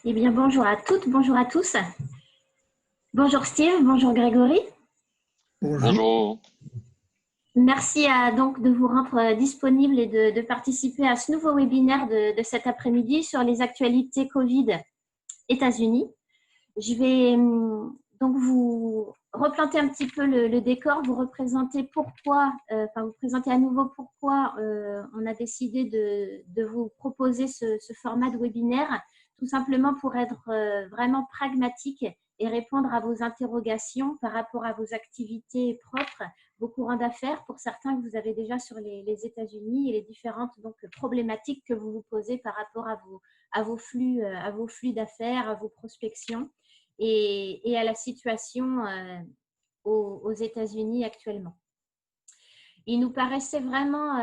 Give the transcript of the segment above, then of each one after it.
Eh bien, bonjour à toutes, bonjour à tous. Bonjour Steve, bonjour Grégory. Bonjour. Bonjour. Merci donc de vous rendre disponible et de participer à ce nouveau webinaire de cet après-midi sur les actualités Covid États-Unis. Je vais donc vous replanter un petit peu le décor, vous représenter vous présenter à nouveau pourquoi on a décidé de vous proposer ce format de webinaire, tout simplement pour être vraiment pragmatique et répondre à vos interrogations par rapport à vos activités propres, vos courants d'affaires, pour certains que vous avez déjà sur les États-Unis et les différentes problématiques que vous vous posez par rapport à vos flux d'affaires, à vos prospections et à la situation aux États-Unis actuellement. Il nous paraissait vraiment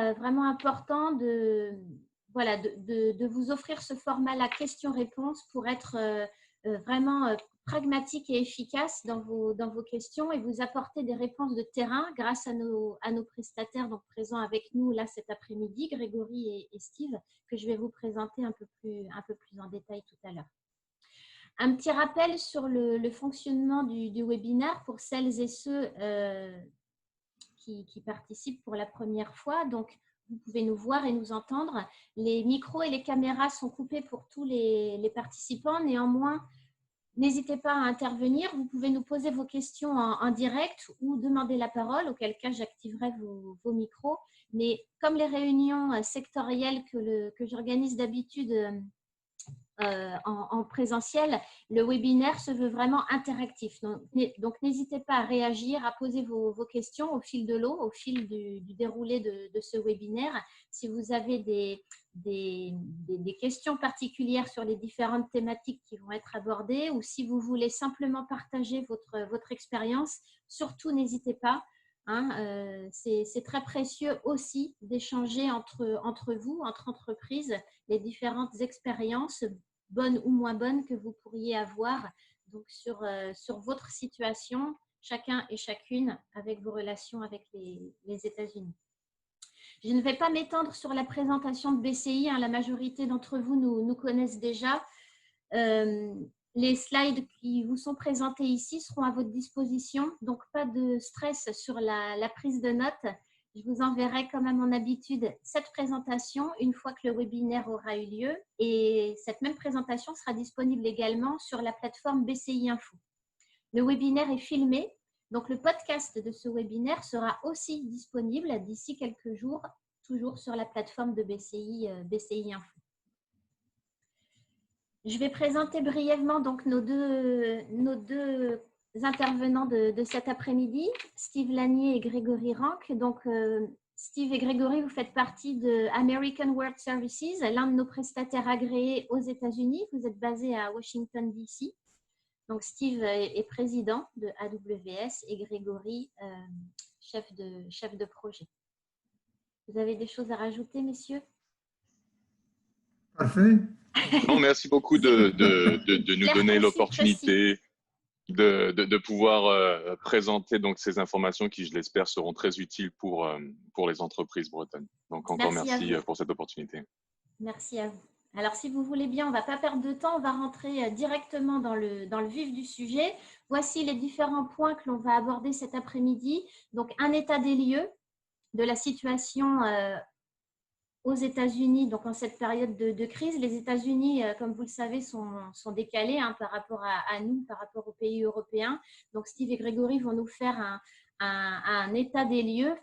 important de vous offrir ce format-là question-réponse pour être vraiment pragmatique et efficace dans vos questions et vous apporter des réponses de terrain grâce à nos prestataires donc présents avec nous là cet après-midi, Grégory et Steve, que je vais vous présenter un peu plus en détail tout à l'heure. Un petit rappel sur le fonctionnement du webinaire pour celles et ceux qui participent pour la première fois. Donc, vous pouvez nous voir et nous entendre. Les micros et les caméras sont coupés pour tous les participants. Néanmoins, n'hésitez pas à intervenir. Vous pouvez nous poser vos questions en direct ou demander la parole, auquel cas j'activerai vos micros. Mais comme les réunions sectorielles que j'organise d'habitude en présentiel, le webinaire se veut vraiment interactif. Donc n'hésitez pas à réagir, à poser vos questions au fil de l'eau, au fil du déroulé de ce webinaire. Si vous avez des questions particulières sur les différentes thématiques qui vont être abordées ou si vous voulez simplement partager votre expérience, surtout n'hésitez pas. C'est très précieux aussi d'échanger entre vous, entre entreprises, les différentes expériences, bonnes ou moins bonnes, que vous pourriez avoir donc sur votre situation, chacun et chacune, avec vos relations avec les États-Unis. Je ne vais pas m'étendre sur la présentation de BCI, la majorité d'entre vous nous connaissent déjà. Les slides qui vous sont présentés ici seront à votre disposition, donc pas de stress sur la prise de notes. Je vous enverrai comme à mon habitude cette présentation une fois que le webinaire aura eu lieu et cette même présentation sera disponible également sur la plateforme BCI Info. Le webinaire est filmé, donc le podcast de ce webinaire sera aussi disponible d'ici quelques jours, toujours sur la plateforme de BCI Info. Je vais présenter brièvement donc nos deux intervenants de cet après-midi, Steve Lanier et Grégory Rank. Donc, Steve et Grégory, vous faites partie de American World Services, l'un de nos prestataires agréés aux États-Unis. Vous êtes basé à Washington, D.C. Donc, Steve est président de AWS et Grégory, chef de projet. Vous avez des choses à rajouter, messieurs? Parfait. Non, merci beaucoup de nous donner l'opportunité de pouvoir présenter donc ces informations qui, je l'espère, seront très utiles pour les entreprises bretonnes. Donc, encore merci pour cette opportunité. Merci à vous. Alors, si vous voulez bien, on ne va pas perdre de temps, on va rentrer directement dans le vif du sujet. Voici les différents points que l'on va aborder cet après-midi. Donc, un état des lieux de la situation aux États-Unis, donc en cette période de crise. Les États-Unis, comme vous le savez, sont décalés par rapport à nous, par rapport aux pays européens. Donc, Steve et Grégory vont nous faire un état des lieux,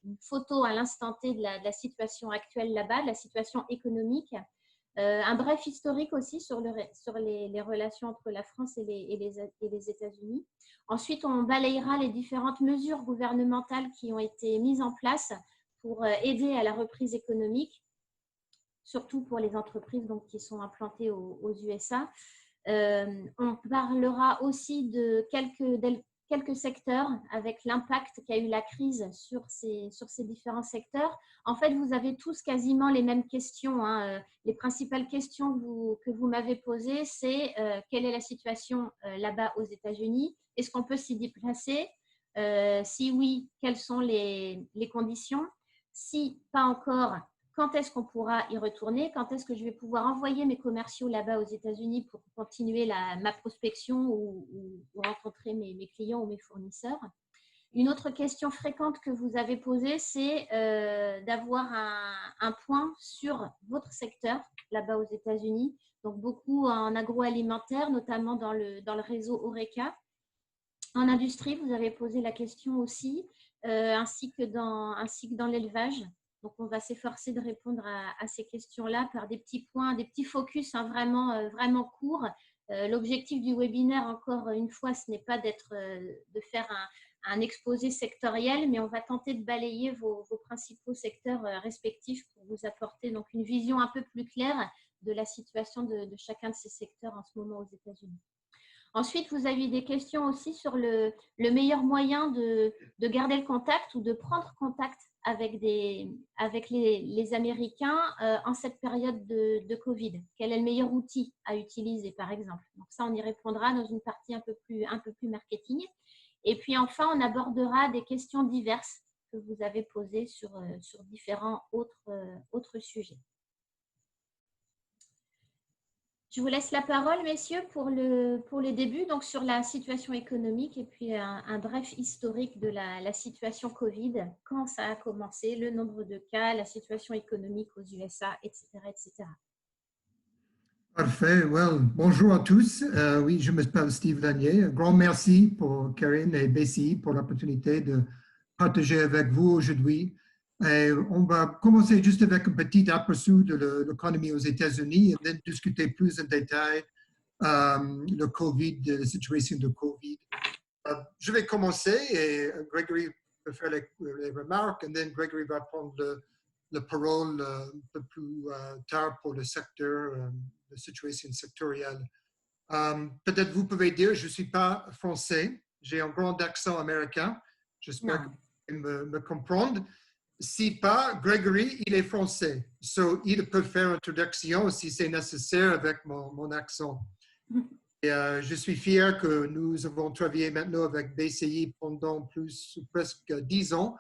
une photo à l'instant T de la situation actuelle là-bas, de la situation économique. Un bref historique aussi sur les relations entre la France et les États-Unis. Ensuite, on balayera les différentes mesures gouvernementales qui ont été mises en place pour aider à la reprise économique, surtout pour les entreprises donc, qui sont implantées aux USA. On parlera aussi de quelques secteurs avec l'impact qu'a eu la crise sur ces différents secteurs. En fait, vous avez tous quasiment les mêmes questions. Les principales questions que vous m'avez posées, c'est quelle est la situation là-bas aux États-Unis? Est-ce qu'on peut s'y déplacer? Si oui, quelles sont les conditions? Si pas encore, quand est-ce qu'on pourra y retourner, quand est-ce que je vais pouvoir envoyer mes commerciaux là-bas aux États-Unis pour continuer ma prospection ou rencontrer mes clients ou mes fournisseurs. Une autre question fréquente que vous avez posée, c'est d'avoir un point sur votre secteur là-bas aux États-Unis. Donc, beaucoup en agroalimentaire, notamment dans le réseau Horeca. En industrie, vous avez posé la question aussi, ainsi que dans l'élevage. Donc, on va s'efforcer de répondre à ces questions-là par des petits points, des petits focus vraiment courts. L'objectif du webinaire, encore une fois, ce n'est pas de faire un exposé sectoriel, mais on va tenter de balayer vos principaux secteurs respectifs pour vous apporter donc une vision un peu plus claire de la situation de chacun de ces secteurs en ce moment aux États-Unis. Ensuite, vous aviez des questions aussi sur le meilleur moyen de garder le contact ou de prendre contact avec les Américains en cette période de Covid. Quel est le meilleur outil à utiliser, par exemple? Donc ça, on y répondra dans une partie un peu plus marketing. Et puis enfin, on abordera des questions diverses que vous avez posées sur différents autres sujets. Je vous laisse la parole, messieurs, pour les débuts, donc sur la situation économique et puis un bref historique de la situation Covid, quand ça a commencé, le nombre de cas, la situation économique aux USA, etc. etc. Parfait. Well, bonjour à tous. Oui, je m'appelle Steve Lanier. Un grand merci pour Karine et BCI pour l'opportunité de partager avec vous aujourd'hui. On va commencer juste avec un petit aperçu de l'économie aux États-Unis et then discuter plus en détail le COVID, la situation de COVID. Je vais commencer et Gregory peut faire les remarques et then Gregory va prendre la parole un peu plus tard pour le secteur, la situation sectorielle. Peut-être vous pouvez dire, je ne suis pas français, j'ai un grand accent américain. J'espère que vous pouvez me comprendre. Si pas, Gregory, il est français. So, il peut faire une traduction si c'est nécessaire avec mon accent. Et, je suis fier que nous avons travaillé maintenant avec BCI pendant presque 10 ans.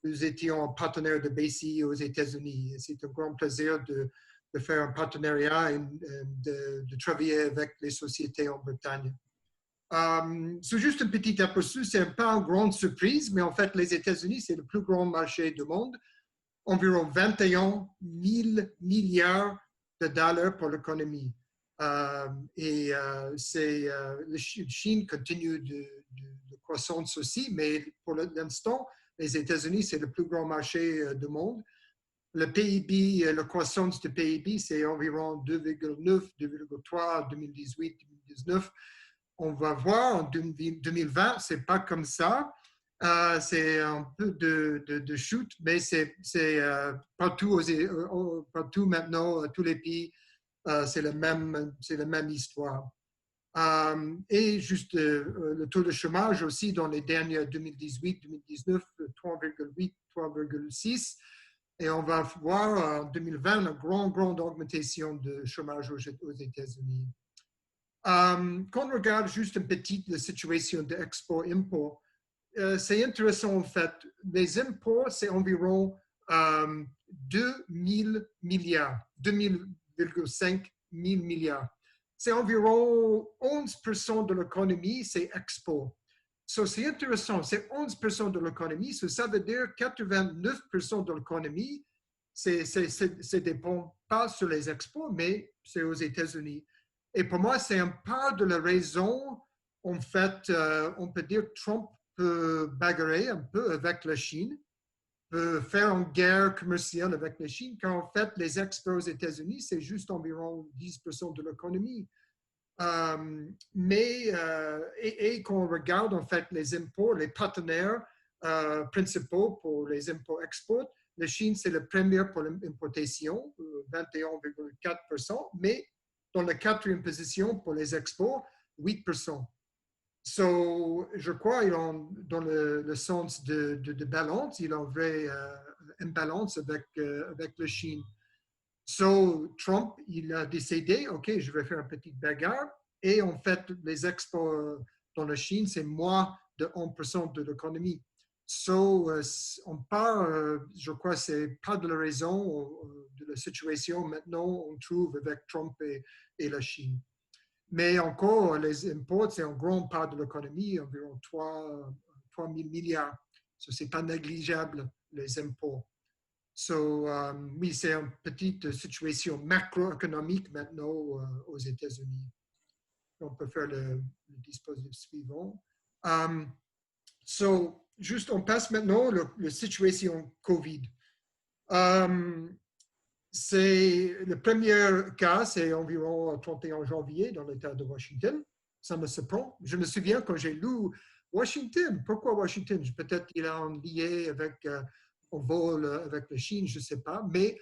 Nous étions partenaires de BCI aux États-Unis. C'est un grand plaisir de faire un partenariat et de travailler avec les sociétés en Bretagne. C'est juste un petit aperçu, c'est pas une grande surprise, mais en fait, les États-Unis, c'est le plus grand marché du monde. Environ 21 000 milliards de dollars pour l'économie. La Chine continue de croissance aussi, mais pour l'instant, les États-Unis, c'est le plus grand marché du monde. Le PIB, la croissance du PIB, c'est environ 2,9, 2,3, 2018, 2019. On va voir en 2020, c'est pas comme ça. C'est un peu de chute, mais c'est partout maintenant, tous les pays, c'est la même histoire. Et juste le taux de chômage aussi dans les dernières 2018-2019, 3,8, 3,6. Et on va voir en 2020 une grande augmentation de chômage aux États-Unis. Quand on regarde juste une petite la situation d'export-import, c'est intéressant en fait. Les imports, c'est environ 2 000 milliards, 2,5 000 milliards. C'est environ 11% de l'économie, c'est export. So, c'est intéressant, c'est 11% de l'économie, ça veut dire 89% de l'économie, ça ne dépend pas sur les exports, mais c'est aux États-Unis. Et pour moi, c'est une part de la raison, en fait, on peut dire que Trump peut bagarrer un peu avec la Chine, peut faire une guerre commerciale avec la Chine, car en fait, les exports aux États-Unis, c'est juste environ 10% de l'économie. Et quand on regarde en fait les imports, les partenaires principaux pour les imports-exports, la Chine, c'est le premier pour l'importation, 21,4%, mais dans la quatrième position pour les exports, 8%. So, je crois dans le sens de balance, il y a une vraie imbalance avec la Chine. So, Trump, il a décidé, OK, je vais faire une petite bagarre. Et en fait, les exports dans la Chine, c'est moins de 1% de l'économie. On part, je crois, c'est pas de la raison de la situation maintenant on trouve avec Trump et la Chine. Mais encore, les imports, c'est une grande part de l'économie, environ 3 000 milliards. Ce n'est pas négligeable, les impôts. Oui, c'est une petite situation macroéconomique maintenant aux États-Unis. On peut faire le dispositif suivant. Juste, on passe maintenant à la situation COVID. Le premier cas, c'est environ 31 janvier dans l'État de Washington. Ça me surprend. Je me souviens quand j'ai lu Washington. Pourquoi Washington? Peut-être qu'il est en lien avec un vol avec la Chine, je ne sais pas. Mais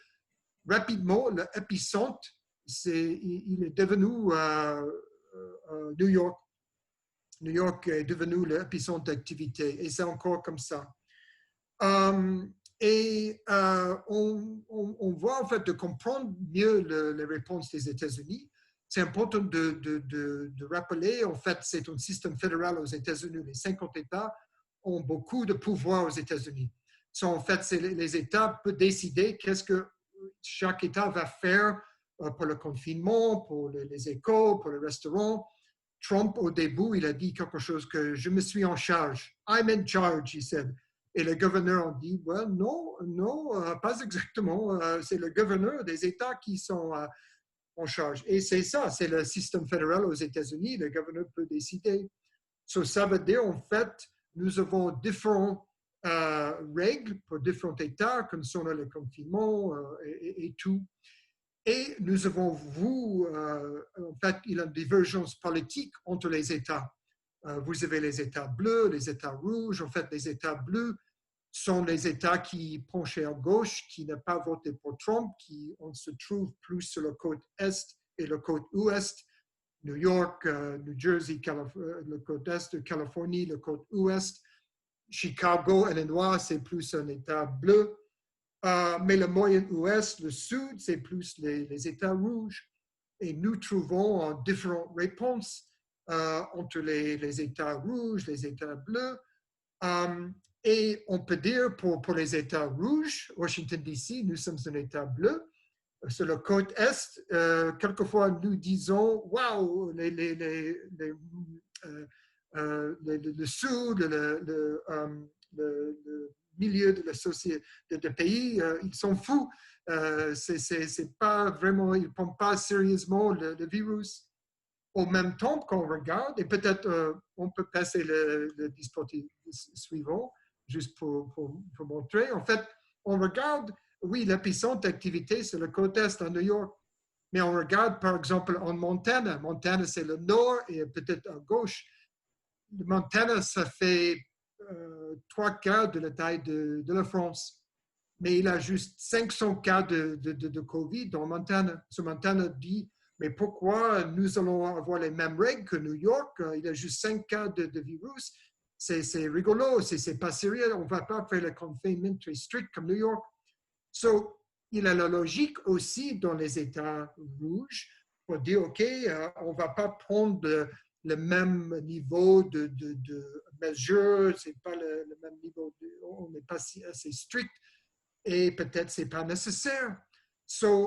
rapidement, l'épicentre, il est devenu New York. New York est devenu l'épicentre d'activité et c'est encore comme ça. On voit en fait de comprendre mieux les réponses des États-Unis. C'est important de rappeler, en fait, c'est un système fédéral aux États-Unis. Les 50 États ont beaucoup de pouvoir aux États-Unis. En fait, les États peuvent décider qu'est-ce que chaque État va faire pour le confinement, pour les écoles, pour les restaurants. Trump, au début, il a dit quelque chose que je me suis en charge. I'm in charge, he said. Et le gouverneur a dit, well, non, pas exactement. C'est le gouverneur des États qui sont en charge. Et c'est ça, c'est le système fédéral aux États-Unis. Le gouverneur peut décider. Ça veut dire, en fait, nous avons différentes règles pour différents États concernant le confinement et tout. Et nous avons vu, en fait, il y a une divergence politique entre les États. Vous avez les États bleus, les États rouges. En fait, les États bleus sont les États qui penchaient à gauche, qui n'ont pas voté pour Trump, on se trouve plus sur le côte Est et le côte Ouest. New York, New Jersey, le côte Est de Californie, le côte Ouest. Chicago, Illinois, c'est plus un État bleu. Mais le Moyen-Ouest, le Sud, c'est plus les États rouges. Et nous trouvons différentes réponses entre les États rouges, les États bleus. Et on peut dire pour les États rouges, Washington, D.C., nous sommes un État bleu. Sur la côte Est, quelquefois nous disons, wow, le Sud, le milieu de la société, de pays, ils sont fous. C'est pas vraiment, ils ne prennent pas sérieusement le virus. Au même temps qu'on regarde, et peut-être on peut passer le dispositif suivant, juste pour montrer. En fait, on regarde, oui, l'épicentre d'activité, c'est le côte Est à New York. Mais on regarde, par exemple, en Montana. Montana, c'est le nord et peut-être à gauche. Montana, ça fait 3/4 de la taille de la France. Mais il a juste 500 cas de COVID dans Montana. Montana dit, mais pourquoi nous allons avoir les mêmes règles que New York? Il y a juste 5 cas de virus. C'est rigolo, c'est pas sérieux. On ne va pas faire le confinement très strict comme New York. Il y a la logique aussi dans les États rouges pour dire, OK, on ne va pas prendre le même niveau de mesures, c'est pas le même niveau, on n'est pas assez strict et peut-être ce n'est pas nécessaire.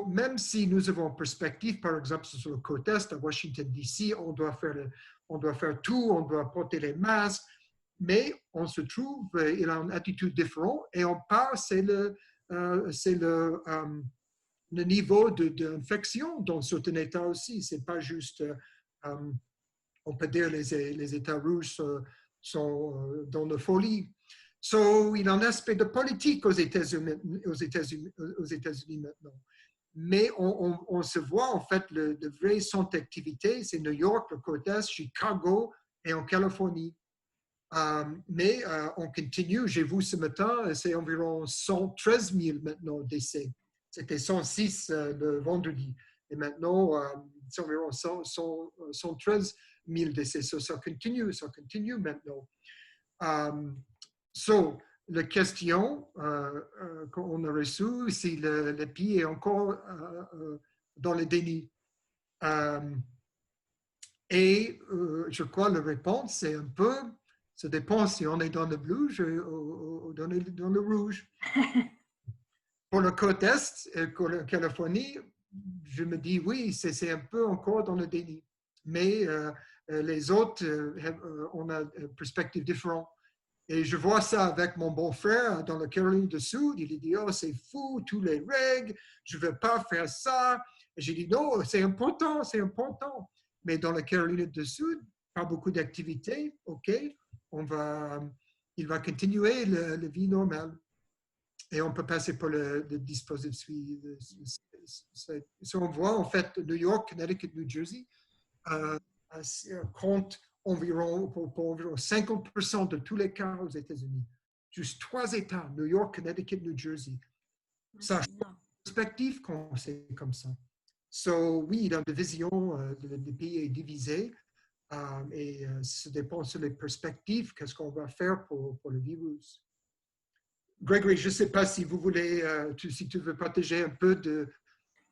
Même si nous avons une perspective, par exemple, sur le côte Est, à Washington, D.C., on doit faire tout, on doit porter les masques, mais on se trouve, il a une attitude différente et on part, c'est le niveau d'infection dans certains États aussi. Ce n'est pas juste, on peut dire, les États rouges sont dans la folie. Il y a un aspect de politique aux États-Unis maintenant. Mais on se voit, en fait, le vrai centre d'activité, c'est New York, le côte Est, Chicago et en Californie. Mais on continue. J'ai vu ce matin, c'est environ 113 000 maintenant décès. C'était 106 le vendredi. Et maintenant, c'est environ 113 000 décès. Ça continue maintenant. La question qu'on a reçue, si le pays est encore dans le déni. Et je crois la réponse, c'est un peu, Ça dépend si on est dans le bleu ou dans le rouge. Pour le côte Est, la Californie, je me dis oui, c'est un peu encore dans le déni. Mais les autres, on a une perspective différente. Et je vois ça avec mon beau-frère dans la Caroline du Sud. Il dit, oh, c'est fou, tous les règles, je ne veux pas faire ça. Et j'ai dit, non, c'est important, c'est important. Mais dans la Caroline du Sud, pas beaucoup d'activités, OK, il va continuer la vie normale. Et on peut passer pour le dispositif. Si on voit, en fait, New York, Connecticut, New Jersey, compte environ 50% de tous les cas aux États-Unis. Juste 3 États, New York, Connecticut, New Jersey. Ça change la perspective quand c'est comme ça. So, oui, la division du pays est divisée et ça dépend sur les perspectives, qu'est-ce qu'on va faire pour le virus. Gregory, je ne sais pas si vous voulez, si tu veux partager un peu de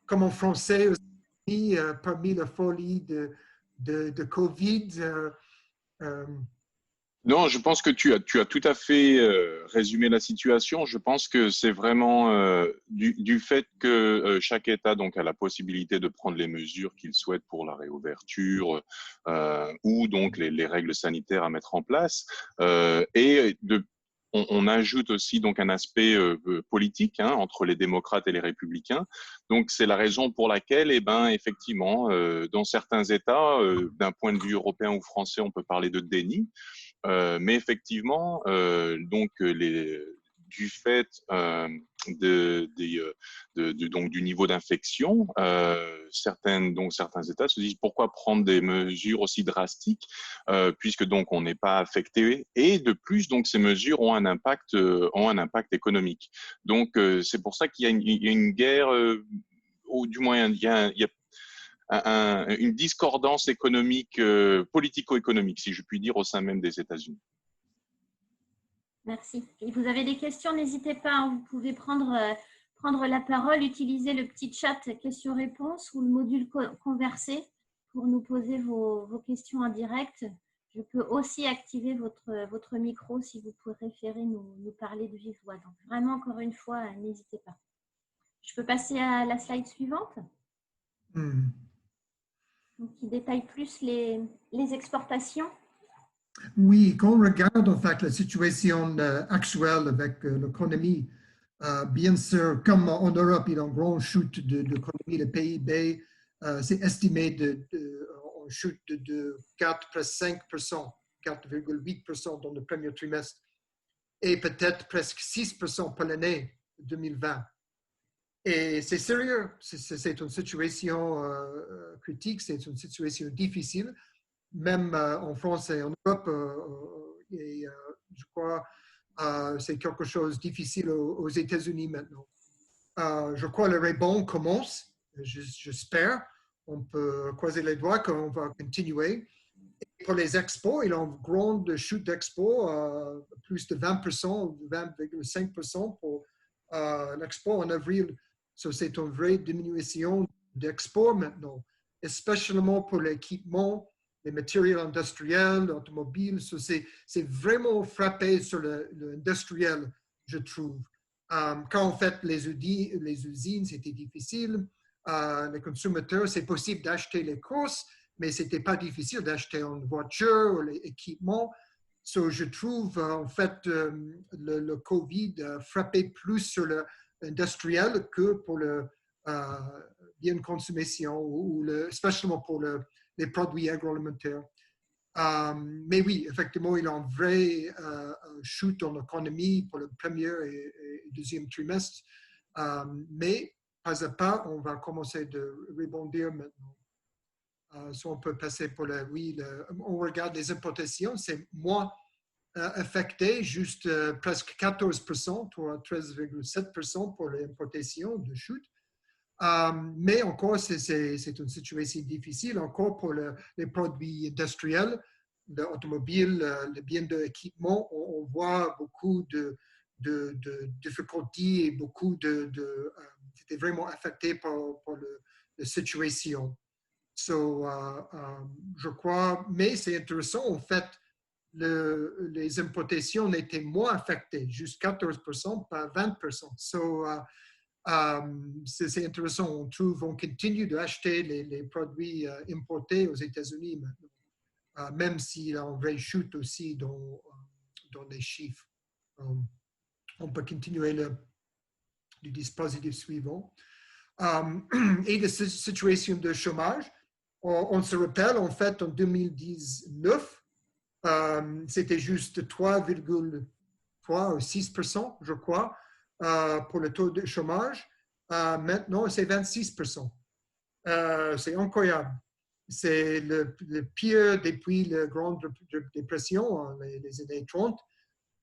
comment français aussi, parmi la folie de COVID. Non, je pense que tu as tout à fait résumé la situation. Je pense que c'est vraiment du fait que chaque État donc a la possibilité de prendre les mesures qu'il souhaite pour la réouverture ou donc les règles sanitaires à mettre en place et on ajoute aussi donc un aspect politique entre les démocrates et les républicains. Donc c'est la raison pour laquelle, effectivement, dans certains États, d'un point de vue européen ou français, on peut parler de déni. Mais effectivement, du fait donc du niveau d'infection, certains États se disent pourquoi prendre des mesures aussi drastiques puisque donc on n'est pas affecté et de plus donc ces mesures ont un impact économique. Donc c'est pour ça qu'il y a une guerre ou du moins il y a une discordance économique, politico-économique, si je puis dire, au sein même des États-Unis. Merci. Et vous avez des questions, n'hésitez pas, vous pouvez prendre la parole, utiliser le petit chat questions-réponses ou le module converser pour nous poser vos questions en direct. Je peux aussi activer votre micro si vous préférez nous parler de vive voix. Donc, vraiment, encore une fois, n'hésitez pas. Je peux passer à la slide suivante. Donc, qui détaille plus les exportations. Oui, quand on regarde en fait la situation actuelle avec l'économie, bien sûr, comme en Europe, il y a une grande chute de l'économie, le PIB, c'est estimé en chute de 4, presque 5%, 4,8% dans le premier trimestre et peut-être presque 6% pour l'année 2020. Et c'est sérieux, c'est une situation critique, c'est une situation difficile, même en France et en Europe, et je crois c'est quelque chose de difficile aux États-Unis maintenant. Je crois que le rebond commence, j'espère. On peut croiser les doigts qu'on va continuer. Et pour les expos, il y a une grande chute d'expos, plus de 20%, 20,5% pour l'expo en avril. So, c'est une vraie diminution d'expos maintenant, spécialement pour l'équipement, les matériels industriels, l'automobile. So, c'est vraiment frappé sur l'industriel, je trouve. Quand en fait les usines, c'était difficile. Les consommateurs, c'est possible d'acheter les courses, mais ce n'était pas difficile d'acheter une voiture ou l'équipement. So, je trouve en fait le COVID a frappé plus sur l'industriel que pour le bien de consommation ou spécialement pour les produits agroalimentaires. Mais oui, effectivement, il y a une vraie chute dans l'économie pour le premier et deuxième trimestre. Mais pas à pas, on va commencer de rebondir maintenant. So on peut passer pour on regarde les importations, c'est moins affecté, juste presque 14%, ou 13,7% pour les importations de chute. Mais encore, c'est une situation difficile, encore pour les produits industriels, l'automobile, les biens d'équipement, on voit beaucoup de difficultés et beaucoup c'était vraiment affecté par la situation. So, je crois, mais c'est intéressant, en fait, les importations étaient moins affectées, juste 14%, pas 20%. C'est intéressant. On continue d'acheter les produits importés aux États-Unis maintenant, même s'il y a une vraie chute aussi dans les chiffres. On peut continuer le dispositif suivant. Et la situation de chômage, on se rappelle, en fait, en 2019, c'était juste 3,3 ou 6%, je crois, pour le taux de chômage. Maintenant, c'est 26%. C'est incroyable. C'est le pire depuis la Grande Dépression, les années 30.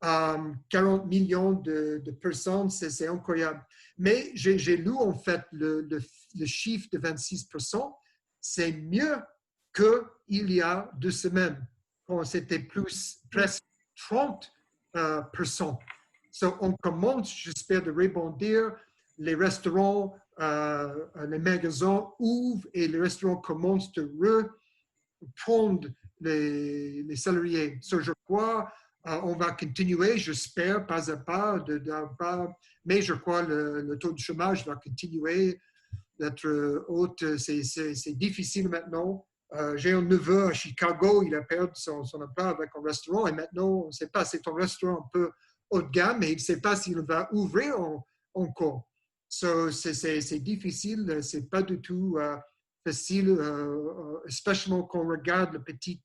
40 millions de personnes, c'est incroyable. Mais j'ai lu en fait le chiffre de 26%, c'est mieux qu'il y a 2 semaines, quand c'était presque 30%. On commence, j'espère, de rebondir. Les restaurants, les magasins ouvrent et les restaurants commencent de reprendre les salariés. Je crois on va continuer, j'espère, pas à pas, mais je crois que le taux de chômage va continuer d'être haut. C'est difficile maintenant. J'ai un neveu à Chicago, il a perdu son emploi avec un restaurant et maintenant, on ne sait pas, c'est un restaurant un peu haut de gamme, mais il ne sait pas s'il va ouvrir encore. C'est difficile, ce n'est pas du tout facile, spécialement quand on regarde le petit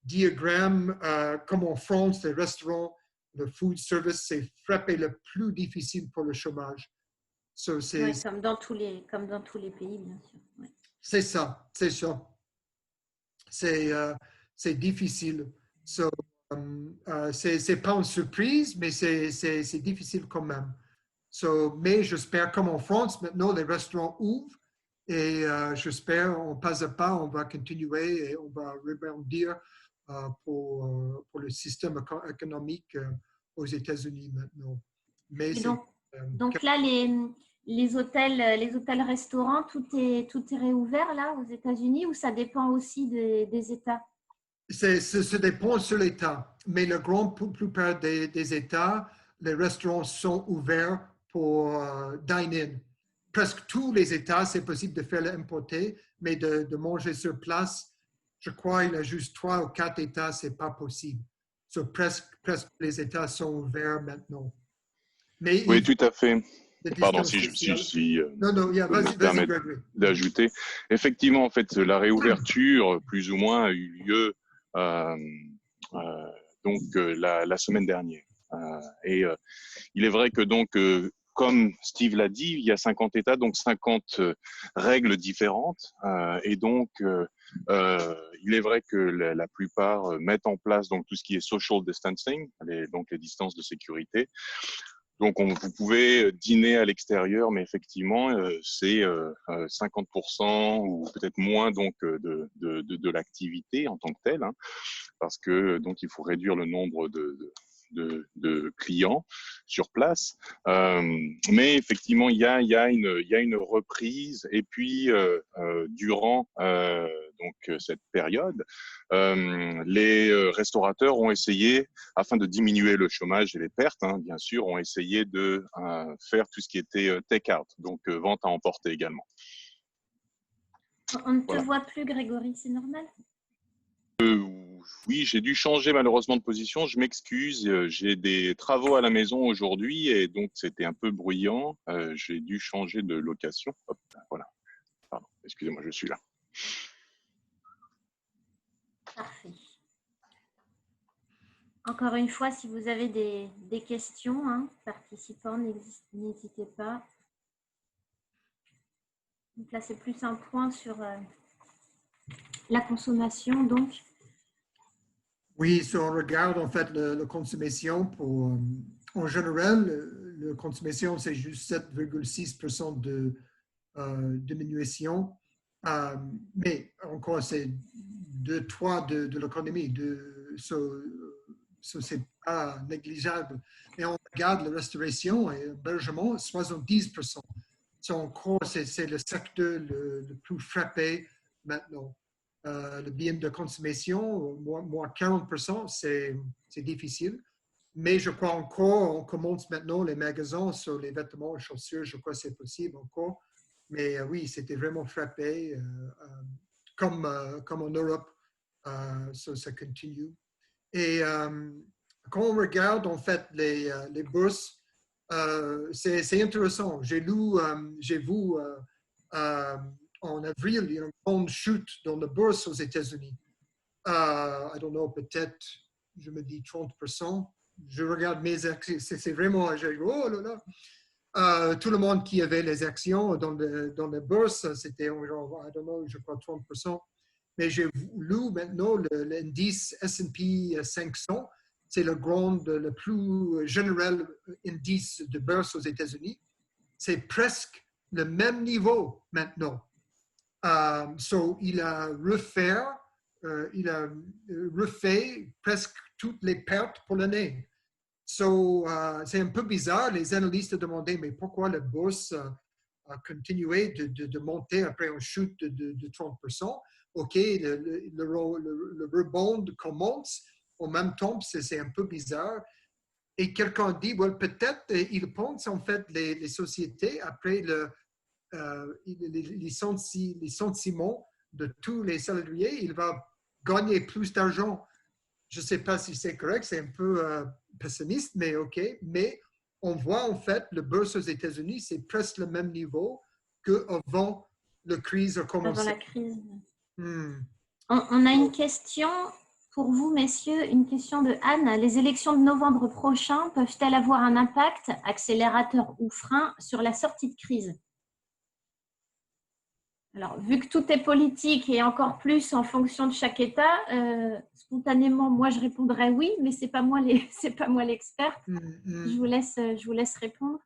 diagramme, comme en France, les restaurants, le food service, c'est frappé le plus difficile pour le chômage. Oui, comme dans tous les pays, bien sûr. Ouais. C'est ça. C'est difficile. C'est pas une surprise, mais c'est difficile quand même. Mais j'espère, comme en France, maintenant, les restaurants ouvrent et j'espère, pas à pas, on va continuer et on va rebondir pour le système économique aux États-Unis maintenant. Mais donc là, les hôtels-restaurants, tout est réouvert là aux États-Unis ou ça dépend aussi des États? Ça dépend sur l'État, mais la grande plupart des États, les restaurants sont ouverts pour dine-in. Presque tous les États, c'est possible de faire l'importer, mais de manger sur place, je crois qu'il y a juste 3 ou 4 États, ce n'est pas possible. Presque les États sont ouverts maintenant. Mais oui, tout à fait. Pardon, si je vas-y, Gregory. D'ajouter. Effectivement, en fait, la réouverture, plus ou moins, a eu lieu la semaine dernière. Il est vrai que donc, comme Steve l'a dit, il y a 50 États, donc 50 règles différentes. Et donc, il est vrai que la plupart mettent en place donc tout ce qui est social distancing, donc les distances de sécurité. Donc, vous pouvez dîner à l'extérieur, mais effectivement, c'est 50% ou peut-être moins donc de l'activité en tant que telle, hein, parce que donc il faut réduire le nombre de clients sur place. Mais effectivement, il y a une reprise. Et puis, durant cette période, les restaurateurs ont essayé, afin de diminuer le chômage et les pertes, hein, bien sûr, ont essayé de faire tout ce qui était take-out, donc vente à emporter également. On ne te voit plus, Grégory, c'est normal? Oui, j'ai dû changer malheureusement de position. Je m'excuse. J'ai des travaux à la maison aujourd'hui et donc c'était un peu bruyant. J'ai dû changer de location. Hop, voilà. Pardon, excusez-moi, je suis là. Parfait. Encore une fois, si vous avez des questions, hein, participants, n'hésitez pas. Donc là, c'est plus un point sur la consommation, donc. Oui, si on regarde en fait la consommation, en général, la consommation, c'est juste 7,6% de diminution. Mais encore, c'est 2-3 de l'économie. C'est pas négligeable. Et on regarde la restauration et l'hébergement, 70%. Encore, c'est le secteur le plus frappé maintenant. le bien de consommation, moins 40%, c'est difficile. Mais je crois encore, on commence maintenant les magasins sur les vêtements et chaussures, je crois que c'est possible encore. Mais oui, c'était vraiment frappé, comme en Europe, ça continue. Et quand on regarde en fait les bourses, c'est intéressant. J'ai vu en avril, il y a une grande chute dans la bourse aux États-Unis. I don't know, peut-être, je me dis 30%. Je regarde mes actions, c'est vraiment, oh là là. Tout le monde qui avait les actions dans la bourse, c'était environ, I don't know, je crois 30%. Mais j'ai lu maintenant l'indice S&P 500, c'est le plus général indice de bourse aux États-Unis. C'est presque le même niveau maintenant. Il a refait presque toutes les pertes pour l'année. C'est un peu bizarre. Les analystes demandaient, mais pourquoi la bourse a continué de monter après une chute de 30%? OK, le rebond commence. En même temps, c'est un peu bizarre. Et quelqu'un dit, well, peut-être il pense en fait les sociétés, après les sentiments de tous les salariés, il va gagner plus d'argent. Je ne sais pas si c'est correct, c'est un peu pessimiste, mais OK. Mais on voit en fait le bourse aux États-Unis, c'est presque le même niveau qu'avant la crise a commencé. Avant la crise. On a une question pour vous, messieurs, une question de Anne. Les élections de novembre prochain peuvent-elles avoir un impact, accélérateur ou frein, sur la sortie de crise? Alors, vu que tout est politique et encore plus en fonction de chaque État, spontanément, moi, je répondrais oui, mais c'est pas moi l'experte. Je vous laisse répondre.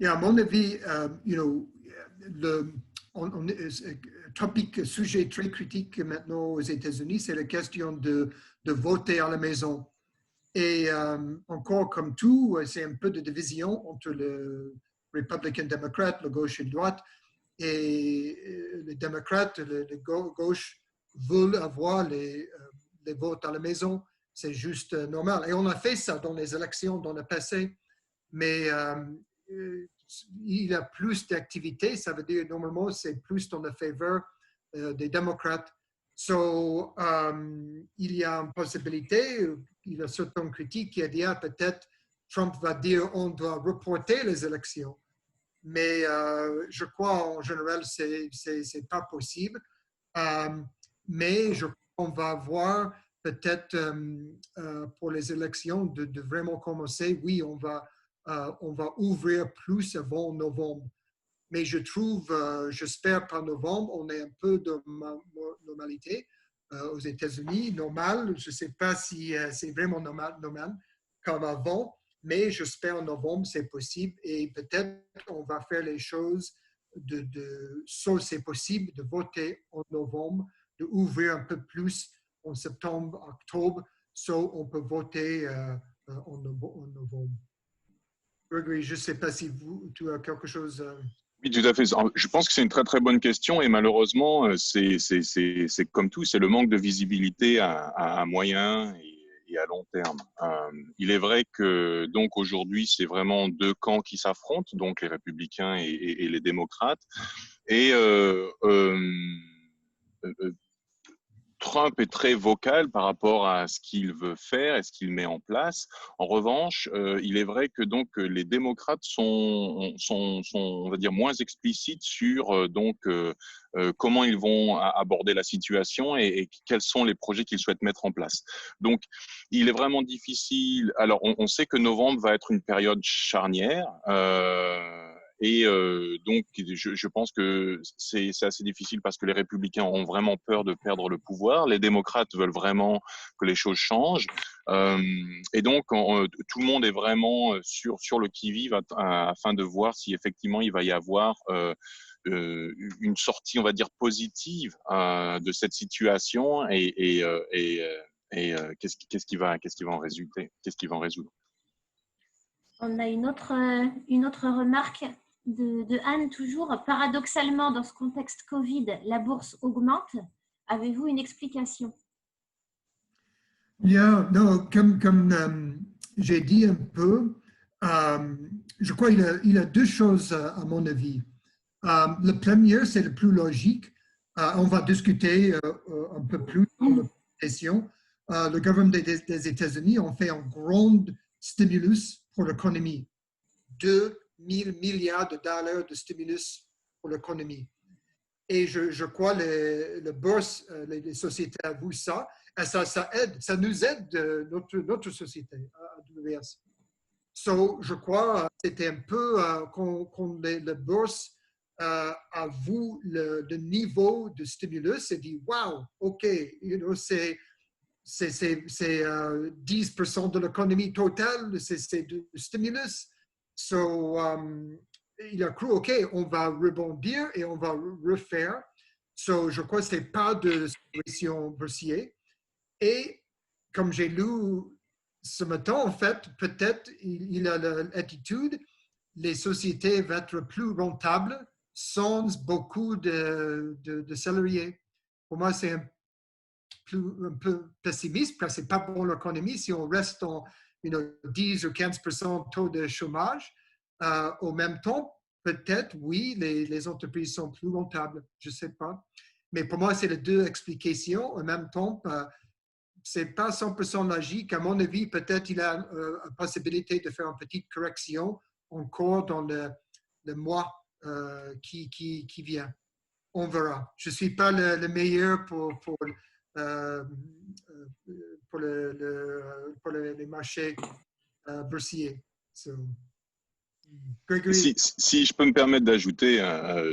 À mon avis, le sujet très critique maintenant aux États-Unis, c'est la question de voter à la maison. Et encore comme tout, c'est un peu de division entre le Republican démocrate, la gauche et la droite. Et les démocrates, les gauche, veulent avoir les votes à la maison. C'est juste normal. Et on a fait ça dans les élections dans le passé. Mais il y a plus d'activités. Ça veut dire, normalement, c'est plus dans la faveur des démocrates. Il y a une possibilité, il y a certaines critiques qui disent peut-être Trump va dire on doit reporter les élections. Mais je crois en général c'est pas possible. Mais je crois qu'on va voir peut-être pour les élections de vraiment commencer. Oui, on va ouvrir plus avant novembre. Mais je trouve, j'espère par novembre, on est un peu de normalité aux États-Unis, normal. Je ne sais pas si c'est vraiment normal comme avant. Mais j'espère en novembre, c'est possible et peut-être on va faire les choses c'est possible de voter en novembre, d'ouvrir un peu plus en septembre, octobre, on peut voter en novembre. Gregory, je ne sais pas si tu as quelque chose. Oui, tout à fait. Je pense que c'est une très très bonne question et malheureusement, c'est comme tout, c'est le manque de visibilité à moyen et à long terme. Il est vrai que donc aujourd'hui, c'est vraiment deux camps qui s'affrontent, donc les républicains et les démocrates. Et Trump est très vocal par rapport à ce qu'il veut faire et ce qu'il met en place. En revanche, il est vrai que donc les démocrates sont on va dire moins explicites sur comment ils vont aborder la situation et quels sont les projets qu'ils souhaitent mettre en place. Donc, il est vraiment difficile. Alors, on sait que novembre va être une période charnière. Donc, je pense que c'est assez difficile parce que les républicains ont vraiment peur de perdre le pouvoir. Les démocrates veulent vraiment que les choses changent. Et donc, tout le monde est vraiment sur le qui-vive afin de voir si effectivement il va y avoir une sortie, on va dire, positive de cette situation et qu'est-ce qui va en résulter, qu'est-ce qui va en résoudre. On a une autre remarque de Anne toujours. Paradoxalement, dans ce contexte Covid, la bourse augmente. Avez-vous une explication? Yeah, non, comme j'ai dit un peu, je crois qu'il a deux choses à mon avis. Le premier, c'est le plus logique. On va discuter un peu plus dans la session. Le gouvernement des États-Unis ont fait un grand stimulus pour l'économie. 2 000 milliards de dollars de stimulus pour l'économie. Et je crois les bourses, les sociétés avouent ça. Et ça aide, ça nous aide notre société, AWS. So, je crois c'était un peu quand les bourses avouent le niveau de stimulus et dit wow, ok, c'est 10% de l'économie totale, c'est du stimulus. So, il a cru, OK, on va rebondir et on va refaire. So, je crois que ce n'est pas de situation boursière. Et comme j'ai lu ce matin, en fait, peut-être il a l'attitude, les sociétés vont être plus rentables sans beaucoup de salariés. Pour moi, c'est un peu pessimiste parce que ce n'est pas pour l'économie si on reste en 10 ou 15% de taux de chômage. Au même temps, peut-être, oui, les entreprises sont plus rentables. Je ne sais pas. Mais pour moi, c'est les deux explications. En même temps, ce n'est pas 100% logique. À mon avis, peut-être il a la possibilité de faire une petite correction encore dans le mois qui vient. On verra. Je ne suis pas le meilleur pour les marchés boursiers. So, si je peux me permettre d'ajouter,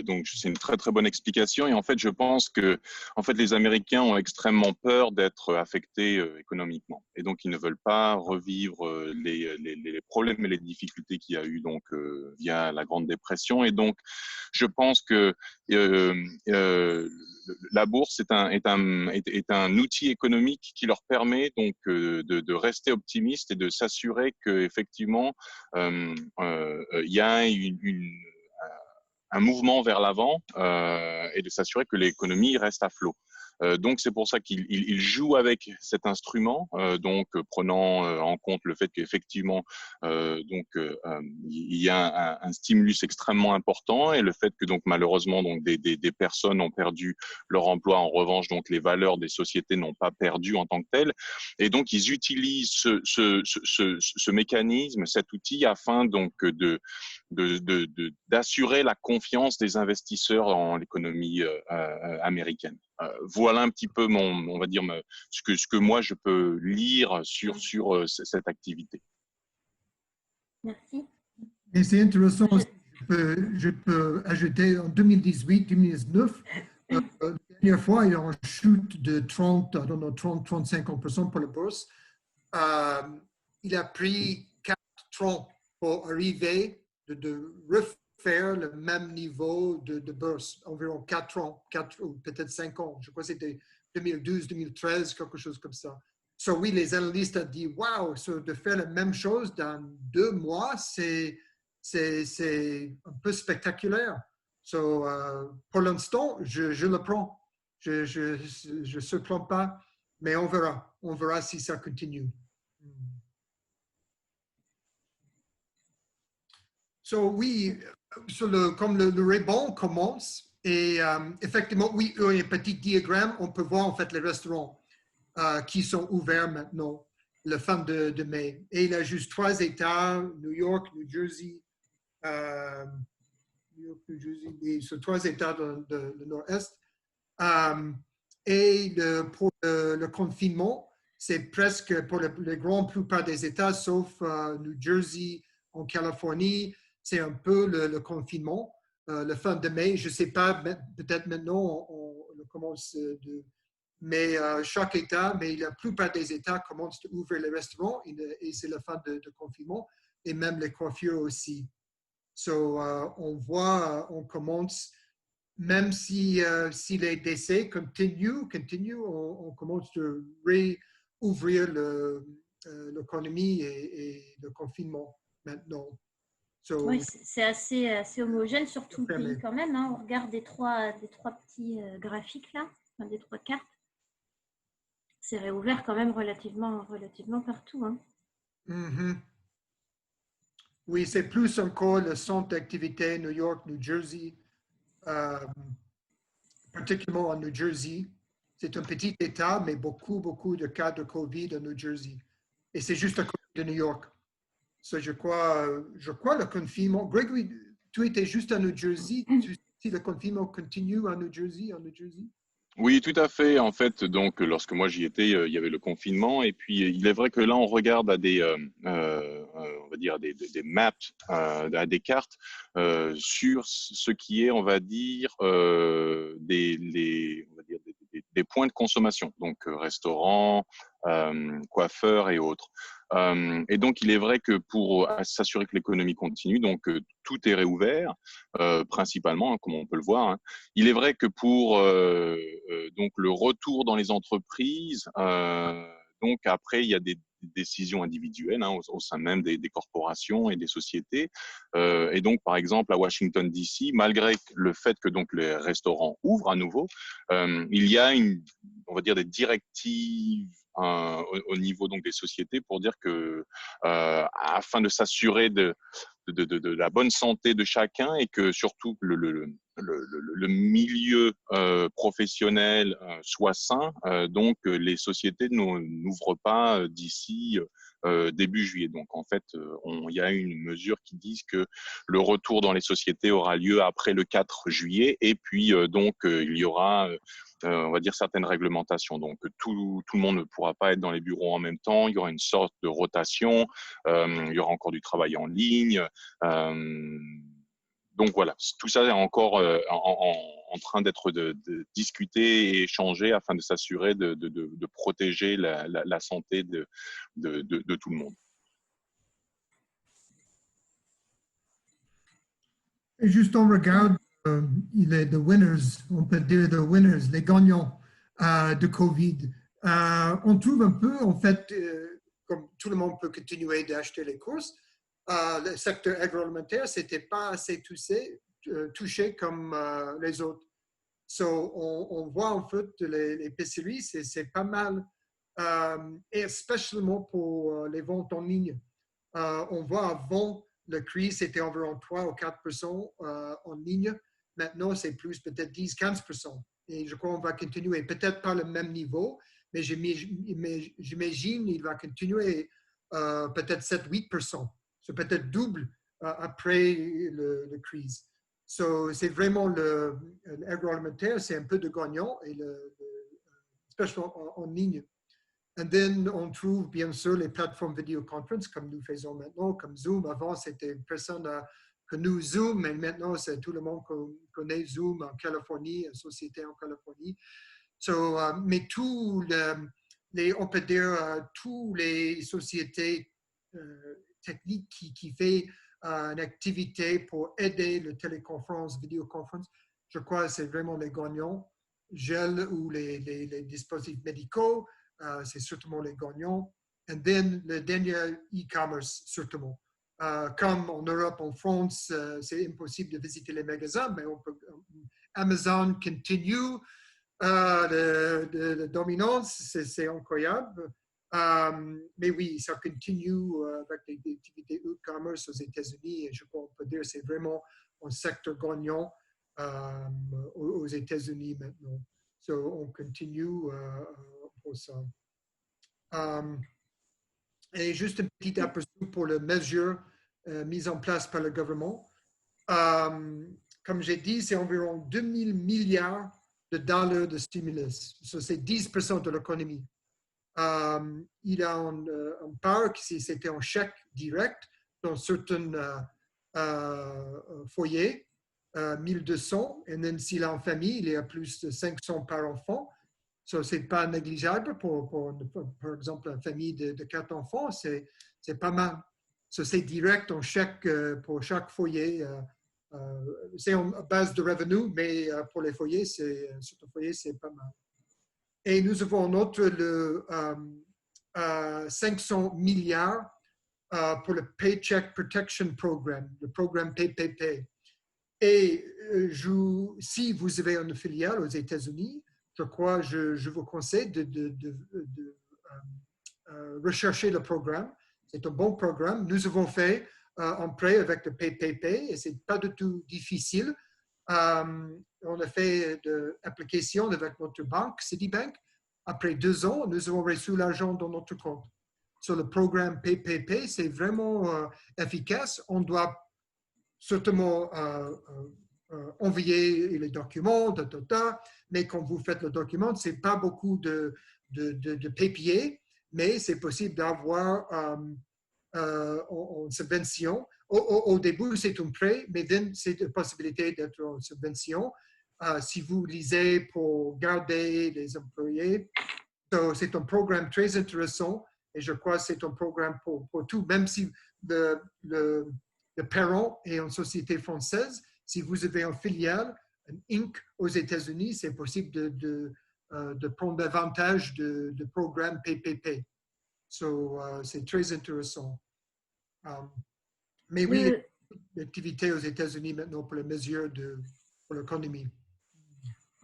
donc c'est une très très bonne explication et en fait je pense que en fait les Américains ont extrêmement peur d'être affectés économiquement et donc ils ne veulent pas revivre les problèmes et les difficultés qu'il y a eu donc via la Grande Dépression et donc je pense que la bourse est un outil économique qui leur permet donc de rester optimistes et de s'assurer que effectivement il y a un mouvement vers l'avant et de s'assurer que l'économie reste à flot. Donc c'est pour ça qu'il joue avec cet instrument, donc prenant en compte le fait qu'effectivement il y a un stimulus extrêmement important et le fait que donc malheureusement donc des personnes ont perdu leur emploi. En revanche, donc les valeurs des sociétés n'ont pas perdu en tant que telles. Et donc ils utilisent ce mécanisme, cet outil afin donc d'assurer la confiance des investisseurs en l'économie américaine. Voilà un petit peu on va dire ce que moi je peux lire sur cette activité. Merci. Et c'est intéressant, je peux ajouter en 2018-2019, la dernière fois, il y a une chute de 30-35% pour la bourse. Il a pris 4 ans pour arriver de refaire le même niveau de bourse, environ 4 ans, 4 ou peut-être 5 ans. Je crois que c'était 2012, 2013, quelque chose comme ça. So, oui, les analystes ont dit, wow, de faire la même chose dans 2 mois, c'est un peu spectaculaire. So, pour l'instant, je le prends. Je ne surprends pas, mais on verra. On verra si ça continue. So, oui, comme le rebond commence, et effectivement, oui, un petit diagramme, on peut voir en fait les restaurants qui sont ouverts maintenant, le fin de mai. Et il y a juste 3 États, New York, New Jersey, et sur 3 États de nord-est. Et pour le confinement, c'est presque pour la grande plupart des États, sauf New Jersey, en Californie, c'est un peu le confinement. Le fin de mai, je ne sais pas, peut-être maintenant on commence mais chaque État, mais la plupart des États commencent à ouvrir les restaurants et c'est la fin de confinement et même les coiffures aussi. So, on voit, on commence, même si les décès continuent, on commence à réouvrir l'économie et le confinement maintenant. Oui, c'est assez homogène sur tout le pays quand même. Hein. On regarde des trois petits graphiques là, enfin, des 3 cartes. C'est réouvert quand même relativement partout. Hein. Mm-hmm. Oui, c'est plus encore le centre d'activité New York, New Jersey, particulièrement en New Jersey. C'est un petit État, mais beaucoup de cas de COVID en New Jersey. Et c'est juste à côté de New York. So, je crois le confinement. Gregory, tu étais juste à New Jersey. Si le confinement continue à New Jersey, Oui, tout à fait. En fait, donc, lorsque moi j'y étais, il y avait le confinement. Et puis, il est vrai que là, on regarde à on va dire, des maps, à des cartes sur ce qui est, on va dire, on va dire des points de consommation. Donc, restaurants, coiffeurs et autres. Et donc, il est vrai que pour s'assurer que l'économie continue, donc tout est réouvert, principalement, hein, comme on peut le voir. Hein. Il est vrai que pour donc le retour dans les entreprises, donc après, il y a des décisions individuelles hein, au sein même des corporations et des sociétés. Et donc, par exemple, à Washington, D.C., malgré le fait que donc les restaurants ouvrent à nouveau, il y a on va dire des directives au niveau donc des sociétés pour dire que afin de s'assurer de la bonne santé de chacun et que surtout le milieu professionnel soit sain, donc les sociétés n'ouvrent pas d'ici début juillet. Donc en fait, il y a une mesure qui dit que le retour dans les sociétés aura lieu après le 4 juillet et puis donc il y aura on va dire certaines réglementations. Donc tout le monde ne pourra pas être dans les bureaux en même temps. Il y aura une sorte de rotation. Il y aura encore du travail en ligne. Donc voilà, tout ça est encore en train d'être discuté et échangé afin de s'assurer de protéger la santé de tout le monde. Et juste on regarde, il est the winners, on peut dire the winners, les gagnants de COVID. On trouve un peu, en fait, comme tout le monde peut continuer d'acheter les courses, le secteur agroalimentaire, c'était pas assez touché comme les autres. So, on voit en fait les épiceries, c'est pas mal, et spécialement pour les ventes en ligne. On voit avant la crise, c'était environ 3 ou 4% en ligne. Maintenant, c'est plus peut-être 10-15%. Et je crois qu'on va continuer, peut-être pas le même niveau, mais j'imagine qu'il va continuer peut-être 7-8%. C'est peut-être double après la crise. So, c'est vraiment l'agroalimentaire, c'est un peu de gagnant, et spécialement en ligne. Et then, on trouve bien sûr les plateformes vidéoconférence comme nous faisons maintenant, comme Zoom. Avant, c'était personne que nous Zoom, mais maintenant, c'est tout le monde connaît Zoom en Californie, une société en Californie. So, mais on peut dire toutes les sociétés techniques qui font une activité pour aider la téléconférence, vidéoconférence, je crois que c'est vraiment les gagnants. Gel ou les dispositifs médicaux, c'est certainement les gagnants. Et then, le dernier e-commerce, certainement. Comme en Europe, en France, c'est impossible de visiter les magasins, mais Amazon continue de dominance, c'est incroyable. Mais oui, ça continue avec des activités e-commerce aux États-Unis, et je crois qu'on peut dire que c'est vraiment un secteur gagnant aux États-Unis maintenant. So, on continue pour ça. Et juste un petit aperçu pour les mesures mises en place par le gouvernement. Comme j'ai dit, c'est environ 2000 milliards de dollars de stimulus. So, c'est 10% de l'économie. Il y a un part qui c'était un chèque direct dans certains foyers, 1200. Et même s'il est en famille, il y a plus de 500 par enfant. So, ce n'est pas négligeable par exemple, une famille de 4 enfants, c'est pas mal. So, c'est direct en chèque pour chaque foyer. C'est en base de revenus, mais pour les foyers, certains foyers, c'est pas mal. Et nous avons un autre, 500 milliards pour le Paycheck Protection Program, le programme PPP. Et si vous avez une filiale aux États-Unis, je crois, je vous conseille de rechercher le programme. C'est un bon programme. Nous avons fait un prêt avec le PPP et ce n'est pas du tout difficile. On a fait de l'application avec notre banque, Citibank. Après 2 ans, nous avons reçu l'argent dans notre compte. Sur le programme PPP, c'est vraiment efficace. On doit certainement envoyer les documents, mais quand vous faites le document, ce n'est pas beaucoup de papier, mais c'est possible d'avoir une subvention. Au début, c'est un prêt, mais then, c'est une possibilité d'être en subvention. Si vous lisez pour garder les employés, c'est un programme très intéressant et je crois que c'est un programme pour tout, même si le parent est en société française, si vous avez une filiale, un Inc. aux États-Unis, c'est possible de prendre avantage du programme PPP. C'est très intéressant. Mais oui, l'activité aux États-Unis maintenant pour les mesures pour l'économie.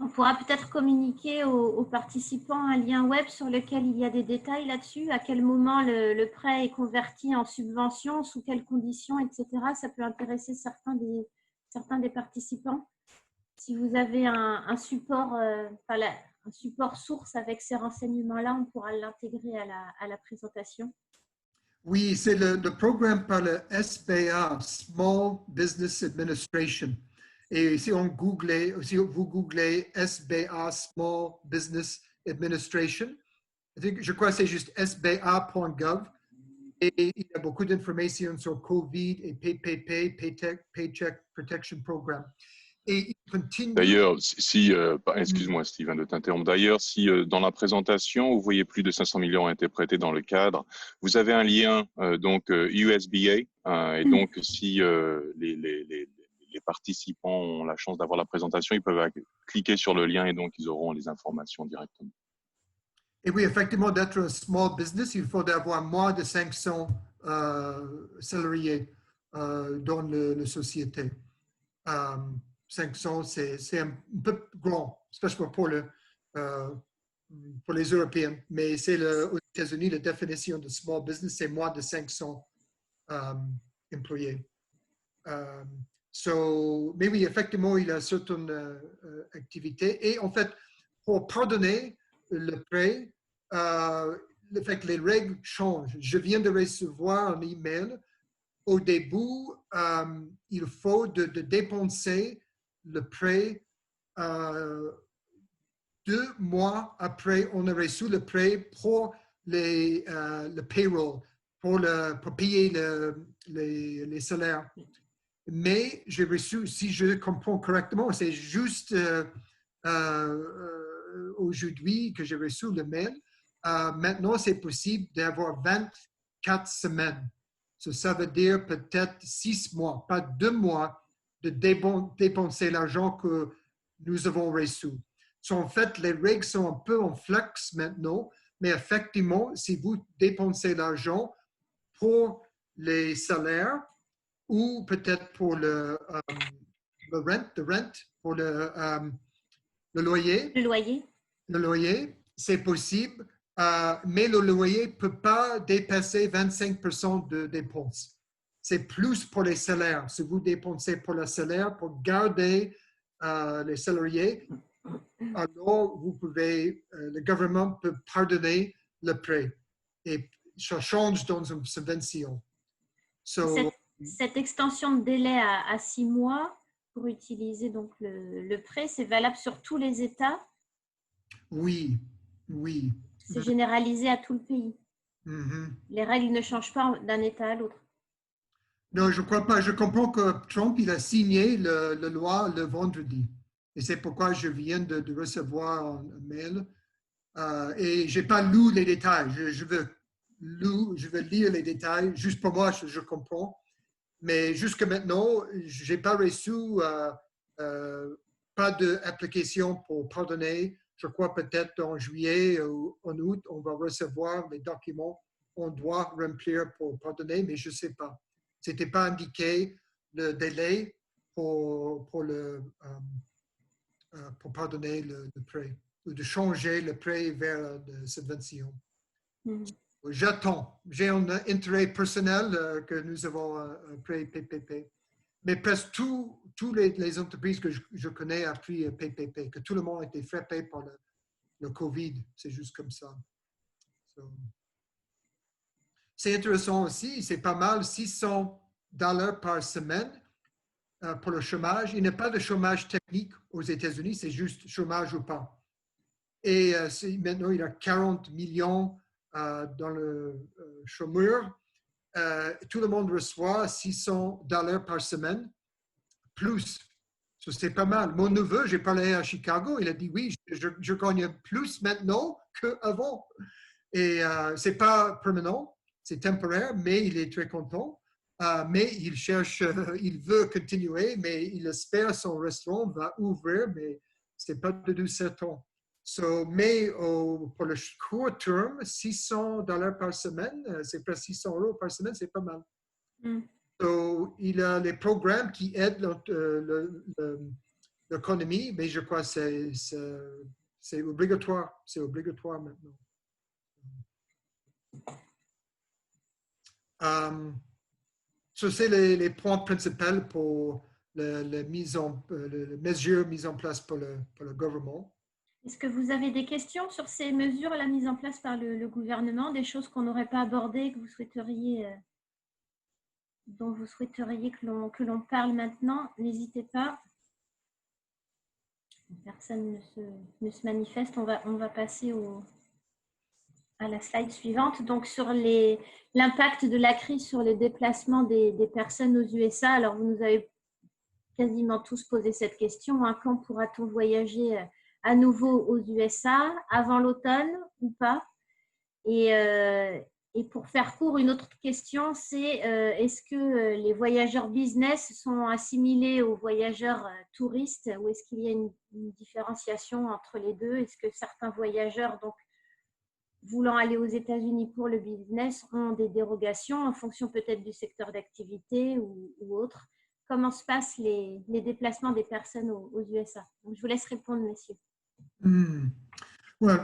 On pourra peut-être communiquer aux participants un lien web sur lequel il y a des détails là-dessus, à quel moment le prêt est converti en subvention, sous quelles conditions, etc. Ça peut intéresser certains des participants. Si vous avez un support, un support source avec ces renseignements-là, on pourra l'intégrer à la présentation. Oui, c'est le programme par le SBA, Small Business Administration. Et si vous googlez SBA, Small Business Administration, je crois que c'est juste sba.gov. Et il y a beaucoup d'informations sur COVID et PPP, Paycheck Protection Program. Et il continue. D'ailleurs, excuse-moi Steven de t'interrompre. D'ailleurs, si dans la présentation, vous voyez plus de 500 millions interprétés dans le cadre, vous avez un lien donc USBA et donc si les participants ont la chance d'avoir la présentation, ils peuvent cliquer sur le lien et donc ils auront les informations directement. Et oui, effectivement, d'être un small business, il faut avoir moins de 500 salariés dans la société. 500, c'est un peu grand, spécialement pour les Européens. Mais aux États-Unis, la définition de small business, c'est moins de 500 employés. Mais oui, effectivement, il y a certaines activités. Et en fait, pour pardonner le prêt, les règles changent. Je viens de recevoir un email. Au début, il faut de dépenser le prêt 2 mois après on a reçu le prêt pour le payroll, pour payer les salaires. Mais j'ai reçu, si je comprends correctement, c'est juste aujourd'hui que j'ai reçu le mail. Maintenant, c'est possible d'avoir 24 semaines. Ça veut dire peut-être 6 mois, pas 2 mois de dépenser l'argent que nous avons reçu. En fait, les règles sont un peu en flux maintenant, mais effectivement, si vous dépensez l'argent pour les salaires ou peut-être pour le rent, pour le loyer. Le loyer, c'est possible, mais le loyer ne peut pas dépasser 25% de dépenses. C'est plus pour les salaires. Si vous dépensez pour le salaire, pour garder les salariés, alors vous pouvez, le gouvernement peut pardonner le prêt et ça change dans une subvention. Cette extension de délai à 6 mois pour utiliser donc le prêt, c'est valable sur tous les États? Oui, oui. C'est généralisé à tout le pays. Mm-hmm. Les règles ne changent pas d'un État à l'autre. Non, je ne crois pas. Je comprends que Trump, il a signé la loi le vendredi. Et c'est pourquoi je viens de recevoir un mail. Et je n'ai pas lu les détails. Je veux lire les détails. Juste pour moi, je comprends. Mais jusqu'à maintenant, je n'ai pas reçu pas d'application pour pardonner. Je crois peut-être en juillet ou en août, on va recevoir les documents on doit remplir pour pardonner, mais je ne sais pas. Ce n'était pas indiqué le délai pour pardonner le prêt ou de changer le prêt vers de subvention. J'attends. J'ai un intérêt personnel que nous avons un prêt PPP. Mais presque toutes les entreprises que je connais ont pris PPP, que tout le monde a été frappé par le COVID. C'est juste comme ça. C'est intéressant aussi, c'est pas mal, $600 par semaine pour le chômage. Il n'y a pas de chômage technique aux États-Unis, c'est juste chômage ou pas. Et maintenant, il y a 40 millions dans le chômeur. Tout le monde reçoit $600 par semaine, plus. C'est pas mal. Mon neveu, j'ai parlé à Chicago, il a dit oui, je gagne plus maintenant qu'avant. Et ce n'est pas permanent, c'est temporaire, mais il est très content. Mais il cherche, il veut continuer, mais il espère son restaurant va ouvrir, mais ce n'est pas de tout certain. Mais pour le court terme, $600 par semaine, c'est presque €600 par semaine, c'est pas mal. Il a les programmes qui aident l'économie, mais je crois que c'est obligatoire. C'est obligatoire maintenant. C'est les points principaux pour les mesures mises en place par le gouvernement. Est-ce que vous avez des questions sur ces mesures mises en place par le gouvernement, des choses qu'on n'aurait pas abordées, que vous souhaiteriez, dont vous souhaiteriez que l'on parle maintenant? N'hésitez pas. Personne ne se manifeste. On va passer à la slide suivante. Donc, sur l'impact de la crise sur les déplacements des personnes aux USA. Alors, vous nous avez quasiment tous posé cette question. Quand pourra-t-on voyager à nouveau aux USA, avant l'automne ou pas? Et pour faire court, une autre question, c'est est-ce que les voyageurs business sont assimilés aux voyageurs touristes, ou est-ce qu'il y a une différenciation entre les deux? Est-ce que certains voyageurs, donc, voulant aller aux États-Unis pour le business, ont des dérogations en fonction peut-être du secteur d'activité ou autre? Comment se passent les déplacements des personnes aux USA? Donc, je vous laisse répondre, messieurs. Ouais.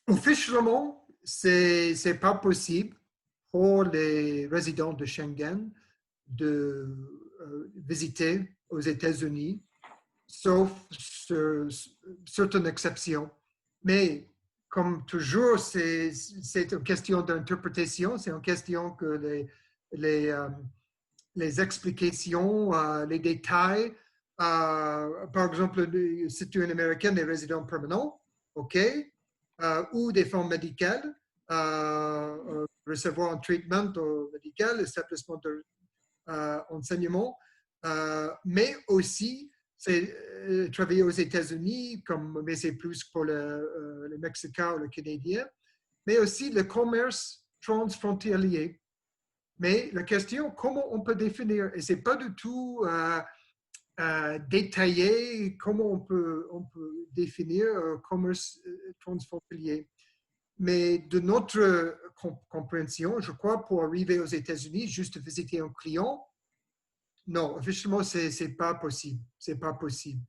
Officiellement, ce n'est pas possible pour les résidents de Schengen de visiter aux États-Unis, sauf sur certaines exceptions. Mais comme toujours, c'est une question d'interprétation, c'est une question que les explications, les détails, par exemple, si tu es un Américain, des résidents permanents, OK, ou des formes médicales, recevoir un traitement médical, établissement d'enseignement, mais aussi travailler aux États-Unis, mais c'est plus pour le Mexicain ou le Canadien, mais aussi le commerce transfrontalier. Mais la question, comment on peut définir, et ce n'est pas du tout détaillé comment on peut définir commerce transfrontalier. Mais de notre compréhension, je crois, pour arriver aux États-Unis, juste visiter un client, non, officiellement, c'est pas possible. C'est pas possible.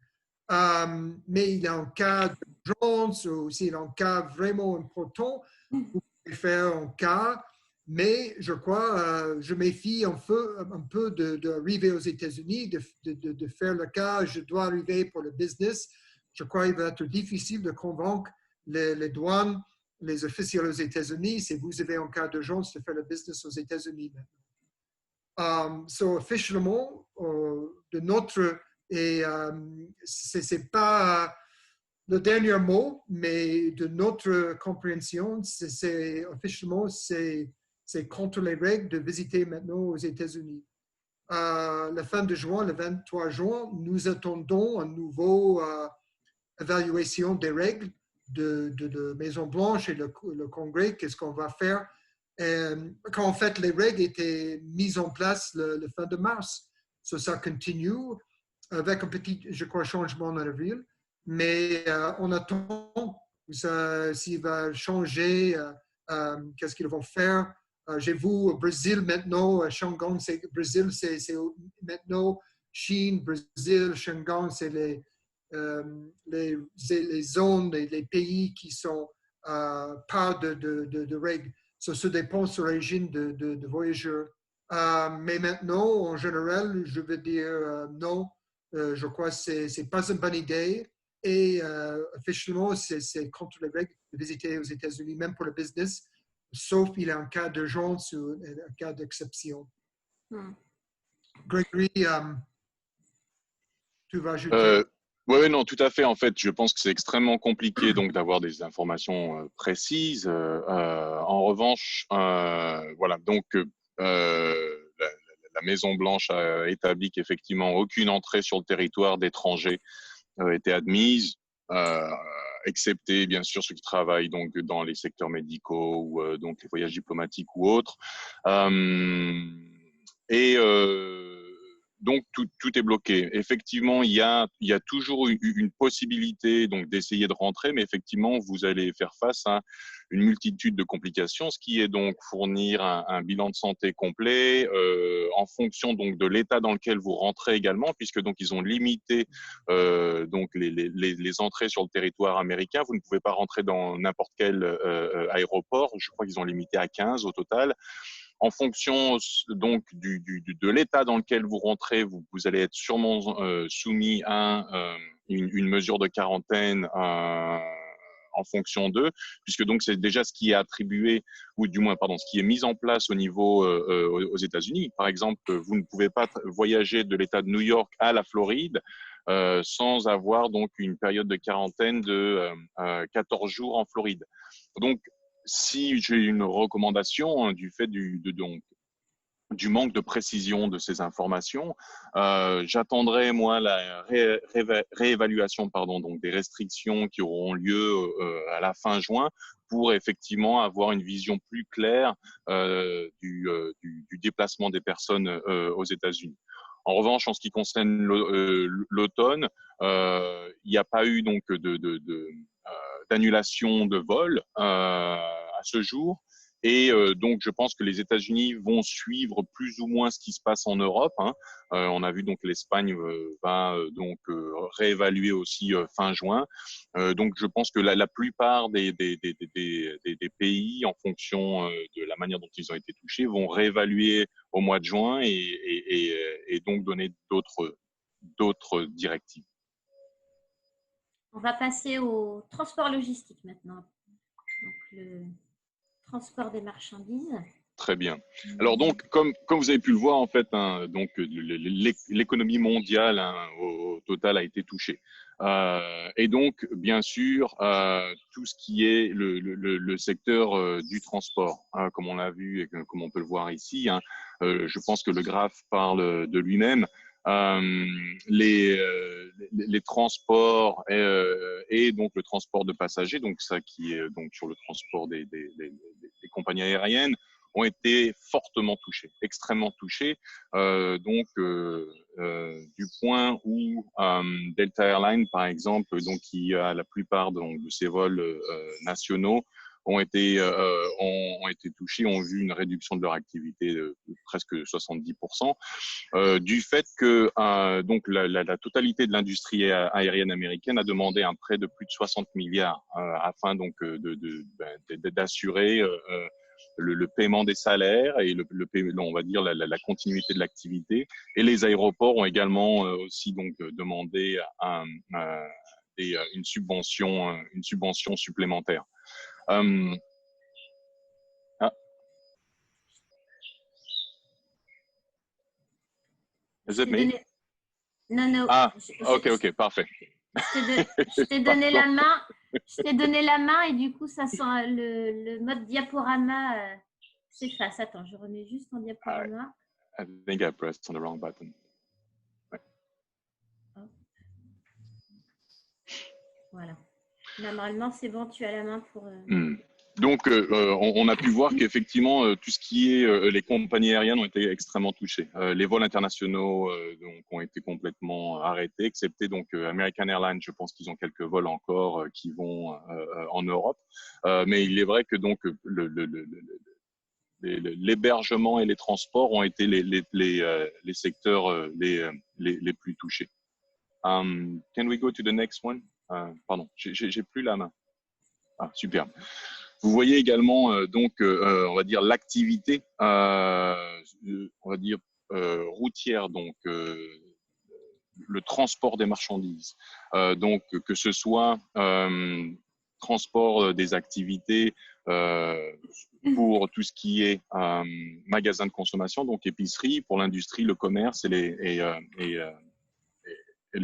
Mais il y a un cas d'urgence ou s'il y a un cas vraiment important, vous pouvez faire un cas. Mais je crois, je méfie un peu d'arriver aux États-Unis, de faire le cas, je dois arriver pour le business. Je crois qu'il va être difficile de convaincre les douanes, les officiels aux États-Unis, si vous avez un cas d'urgence, de faire le business aux États-Unis. Officiellement, de notre, et c'est pas le dernier mot, mais de notre compréhension, officiellement, c'est contre les règles de visiter maintenant aux États-Unis. La fin de juin, le 23 juin, nous attendons une nouvelle évaluation des règles de Maison-Blanche et le Congrès. Qu'est-ce qu'on va faire? Quand en fait les règles étaient mises en place le fin de mars. Ça continue avec un petit, je crois, changement en avril. Mais on attend s'il va changer, qu'est-ce qu'ils vont faire J'ai vu au Brésil maintenant, Shandong, Brésil, c'est maintenant Chine, Brésil, Shandong, c'est les zones, les pays qui sont pas de règles. Ça dépend sur l'origine de voyageurs. Mais maintenant, en général, je veux dire non. Je crois que ce n'est pas une bonne idée. Et officiellement, c'est contre les règles de visiter aux États-Unis, même pour le business, sauf il y a un cas d'urgence ou un cas d'exception. Grégory, tu vas ajouter? Oui, non, tout à fait. En fait, je pense que c'est extrêmement compliqué donc d'avoir des informations précises. En revanche, voilà, donc la Maison Blanche a établi qu'effectivement aucune entrée sur le territoire d'étrangers était admise, excepté bien sûr ceux qui travaillent donc dans les secteurs médicaux ou donc les voyages diplomatiques ou autres. Donc tout est bloqué. Effectivement, il y a toujours une possibilité donc d'essayer de rentrer, mais effectivement, vous allez faire face à une multitude de complications, ce qui est donc fournir un bilan de santé complet en fonction donc de l'état dans lequel vous rentrez également, puisque donc ils ont limité donc les entrées sur le territoire américain. Vous ne pouvez pas rentrer dans n'importe quel aéroport. Je crois qu'ils ont limité à 15 au total. En fonction donc de l'état dans lequel vous rentrez, vous allez être sûrement soumis à une mesure de quarantaine en fonction d'eux, puisque donc c'est déjà ce qui est attribué, ou du moins, pardon, ce qui est mis en place au niveau aux États-Unis. Par exemple, vous ne pouvez pas voyager de l'État de New York à la Floride sans avoir donc une période de quarantaine de 14 jours en Floride. Donc, si j'ai une recommandation du fait du manque de précision de ces informations, j'attendrai moi la réévaluation donc des restrictions qui auront lieu à la fin juin pour effectivement avoir une vision plus claire du déplacement des personnes aux États-Unis. En revanche, en ce qui concerne l'automne, il n'y a pas eu donc d'annulation de vol à ce jour. Et donc, je pense que les États-Unis vont suivre plus ou moins ce qui se passe en Europe. On a vu donc l'Espagne va donc réévaluer aussi fin juin. Donc, je pense que la plupart des pays, en fonction de la manière dont ils ont été touchés, vont réévaluer au mois de juin et donc donner d'autres directives. On va passer au transport logistique maintenant. Donc, le transport des marchandises. Très bien. Alors donc, comme vous avez pu le voir, en fait, donc l'économie mondiale au total a été touchée. Et donc, bien sûr, tout ce qui est le secteur du transport, comme on l'a vu et comme on peut le voir ici, je pense que le graphe parle de lui-même. Les transports et donc le transport de passagers, donc ça qui est donc sur le transport des compagnies aériennes, ont été fortement touchés, extrêmement touchés. Du point où Delta Airlines, par exemple, donc qui a la plupart de ses vols nationaux, ont été touchés, ont vu une réduction de leur activité de presque 70%, du fait que donc la totalité de l'industrie aérienne américaine a demandé un prêt de plus de 60 milliards afin donc d'assurer le paiement des salaires et on va dire la continuité de l'activité. Et les aéroports ont également aussi donc demandé une subvention supplémentaire. Is it me? Non. Ok, parfait. Je t'ai donné la main. Je t'ai donné la main et du coup, ça sent le mode diaporama s'efface. Attends, je remets juste en diaporama. I think I pressed on the wrong button. Ouais. Voilà. Normalement, c'est bon, tu as la main pour… Donc, on a pu voir qu'effectivement, tout ce qui est les compagnies aériennes ont été extrêmement touchées. Les vols internationaux donc, ont été complètement arrêtés, excepté donc American Airlines. Je pense qu'ils ont quelques vols encore qui vont en Europe. Mais il est vrai que donc l'hébergement et les transports ont été les secteurs les plus touchés. Can we go to the next one? Pardon, j'ai plus la main. Ah, super. Vous voyez également donc, on va dire l'activité, on va dire routière, donc le transport des marchandises. Donc que ce soit transport des activités pour tout ce qui est magasin de consommation, donc épicerie, pour l'industrie, le commerce et les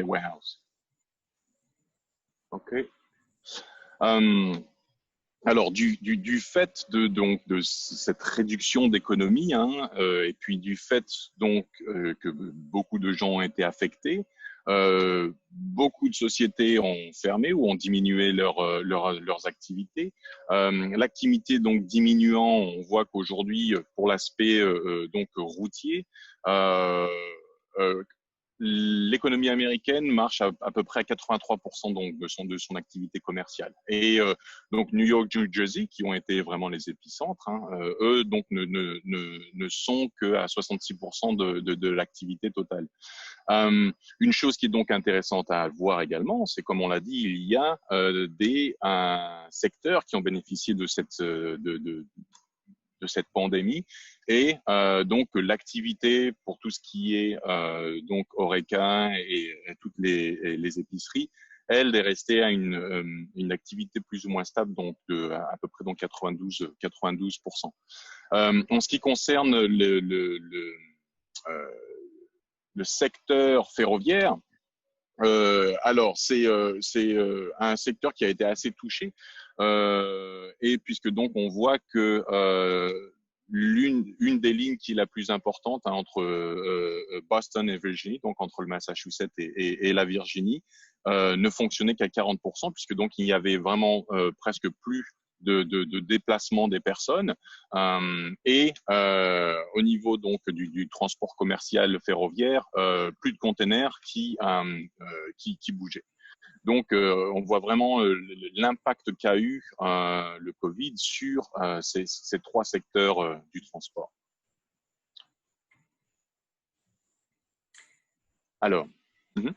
warehouses. Ok. Alors, du fait de cette réduction d'économie, et puis du fait donc que beaucoup de gens ont été affectés, beaucoup de sociétés ont fermé ou ont diminué leurs activités. L'activité donc diminuant, on voit qu'aujourd'hui, pour l'aspect donc routier, l'économie américaine marche à peu près à 83% donc de son activité commerciale. Et donc New York, New Jersey, qui ont été vraiment les épicentres, eux donc ne sont que à 66% de l'activité totale. Une chose qui est donc intéressante à voir également, c'est comme on l'a dit, il y a des secteurs qui ont bénéficié de cette pandémie et donc l'activité pour tout ce qui est donc Horeca et toutes les épiceries, elle est restée à une activité plus ou moins stable, donc à peu près donc 92%. En ce qui concerne le secteur ferroviaire, alors c'est un secteur qui a été assez touché et puisque donc on voit que une des lignes qui est la plus importante entre Boston et Virginie, donc entre le Massachusetts et la Virginie, ne fonctionnait qu'à 40%, puisque donc il y avait vraiment presque plus de déplacement des personnes et au niveau donc du transport commercial ferroviaire, plus de containers qui bougeaient. Donc, on voit vraiment l'impact qu'a eu le Covid sur ces trois secteurs du transport. Alors.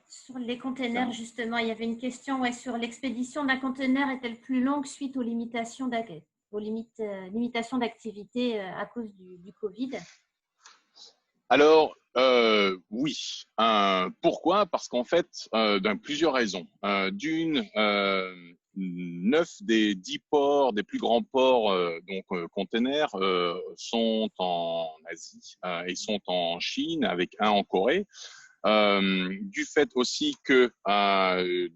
Sur les containers, justement, il y avait une question sur l'expédition d'un conteneur est-elle plus longue suite aux limitations d'activité à cause du Covid? Alors, oui. Pourquoi? Parce qu'en fait, plusieurs raisons. D'une, 9 des 10 ports, des plus grands ports, containers, sont en Asie et sont en Chine, avec un en Corée. Du fait aussi que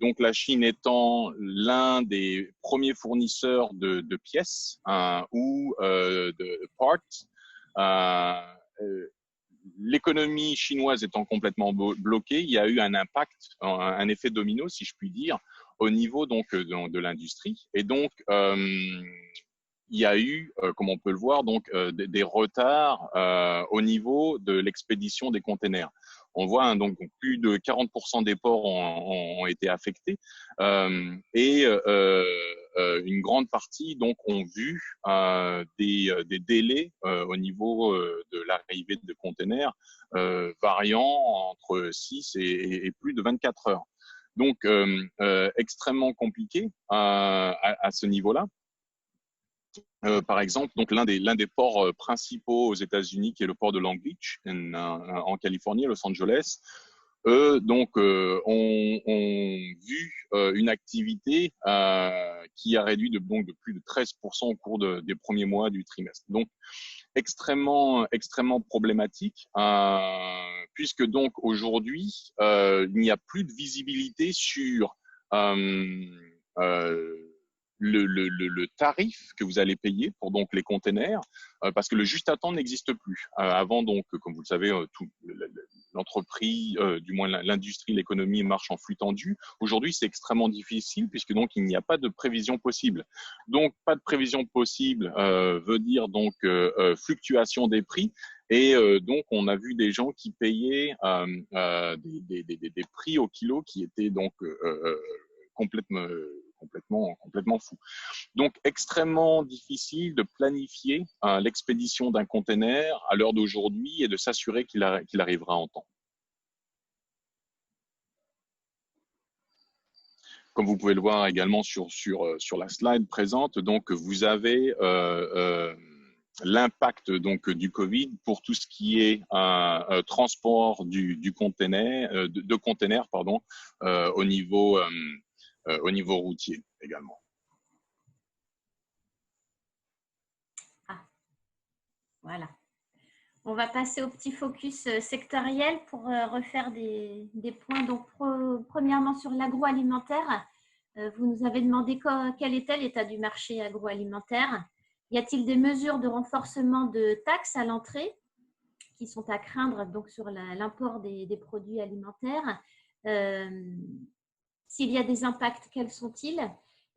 donc la Chine étant l'un des premiers fournisseurs de pièces ou de parts, l'économie chinoise étant complètement bloquée, il y a eu un impact, un effet domino, si je puis dire, au niveau donc de l'industrie. Et donc il y a eu, comme on peut le voir, donc des retards au niveau de l'expédition des containers. On voit donc plus de 40% des ports ont été affectés et une grande partie donc ont vu des délais au niveau de l'arrivée de containers variant entre 6 et plus de 24 heures. Donc extrêmement compliqué à ce niveau-là. Par exemple, donc l'un des ports principaux aux États-Unis, qui est le port de Long Beach en Californie, Los Angeles, eux donc ont vu une activité qui a réduit de plus de 13% au cours des premiers mois du trimestre. Donc extrêmement problématique, puisque donc aujourd'hui il n'y a plus de visibilité sur le tarif que vous allez payer pour donc les containers, parce que le juste à temps n'existe plus. Avant donc, comme vous le savez, l'entreprise, du moins l'industrie, l'économie marche en flux tendu. Aujourd'hui, c'est extrêmement difficile puisque donc il n'y a pas de prévision possible. Donc pas de prévision possible veut dire donc fluctuation des prix. Et donc, on a vu des gens qui payaient des prix au kilo qui étaient donc complètement complètement fou. Donc, extrêmement difficile de planifier l'expédition d'un container à l'heure d'aujourd'hui et de s'assurer qu'il arrivera en temps. Comme vous pouvez le voir également sur la slide présente, donc vous avez l'impact donc du Covid pour tout ce qui est transport de containers au niveau routier également. Ah, voilà. On va passer au petit focus sectoriel pour refaire des points. Donc, premièrement, sur l'agroalimentaire, vous nous avez demandé quel était l'état du marché agroalimentaire. Y a-t-il des mesures de renforcement de taxes à l'entrée qui sont à craindre donc, sur l'import des produits alimentaires? S'il y a des impacts, quels sont-ils?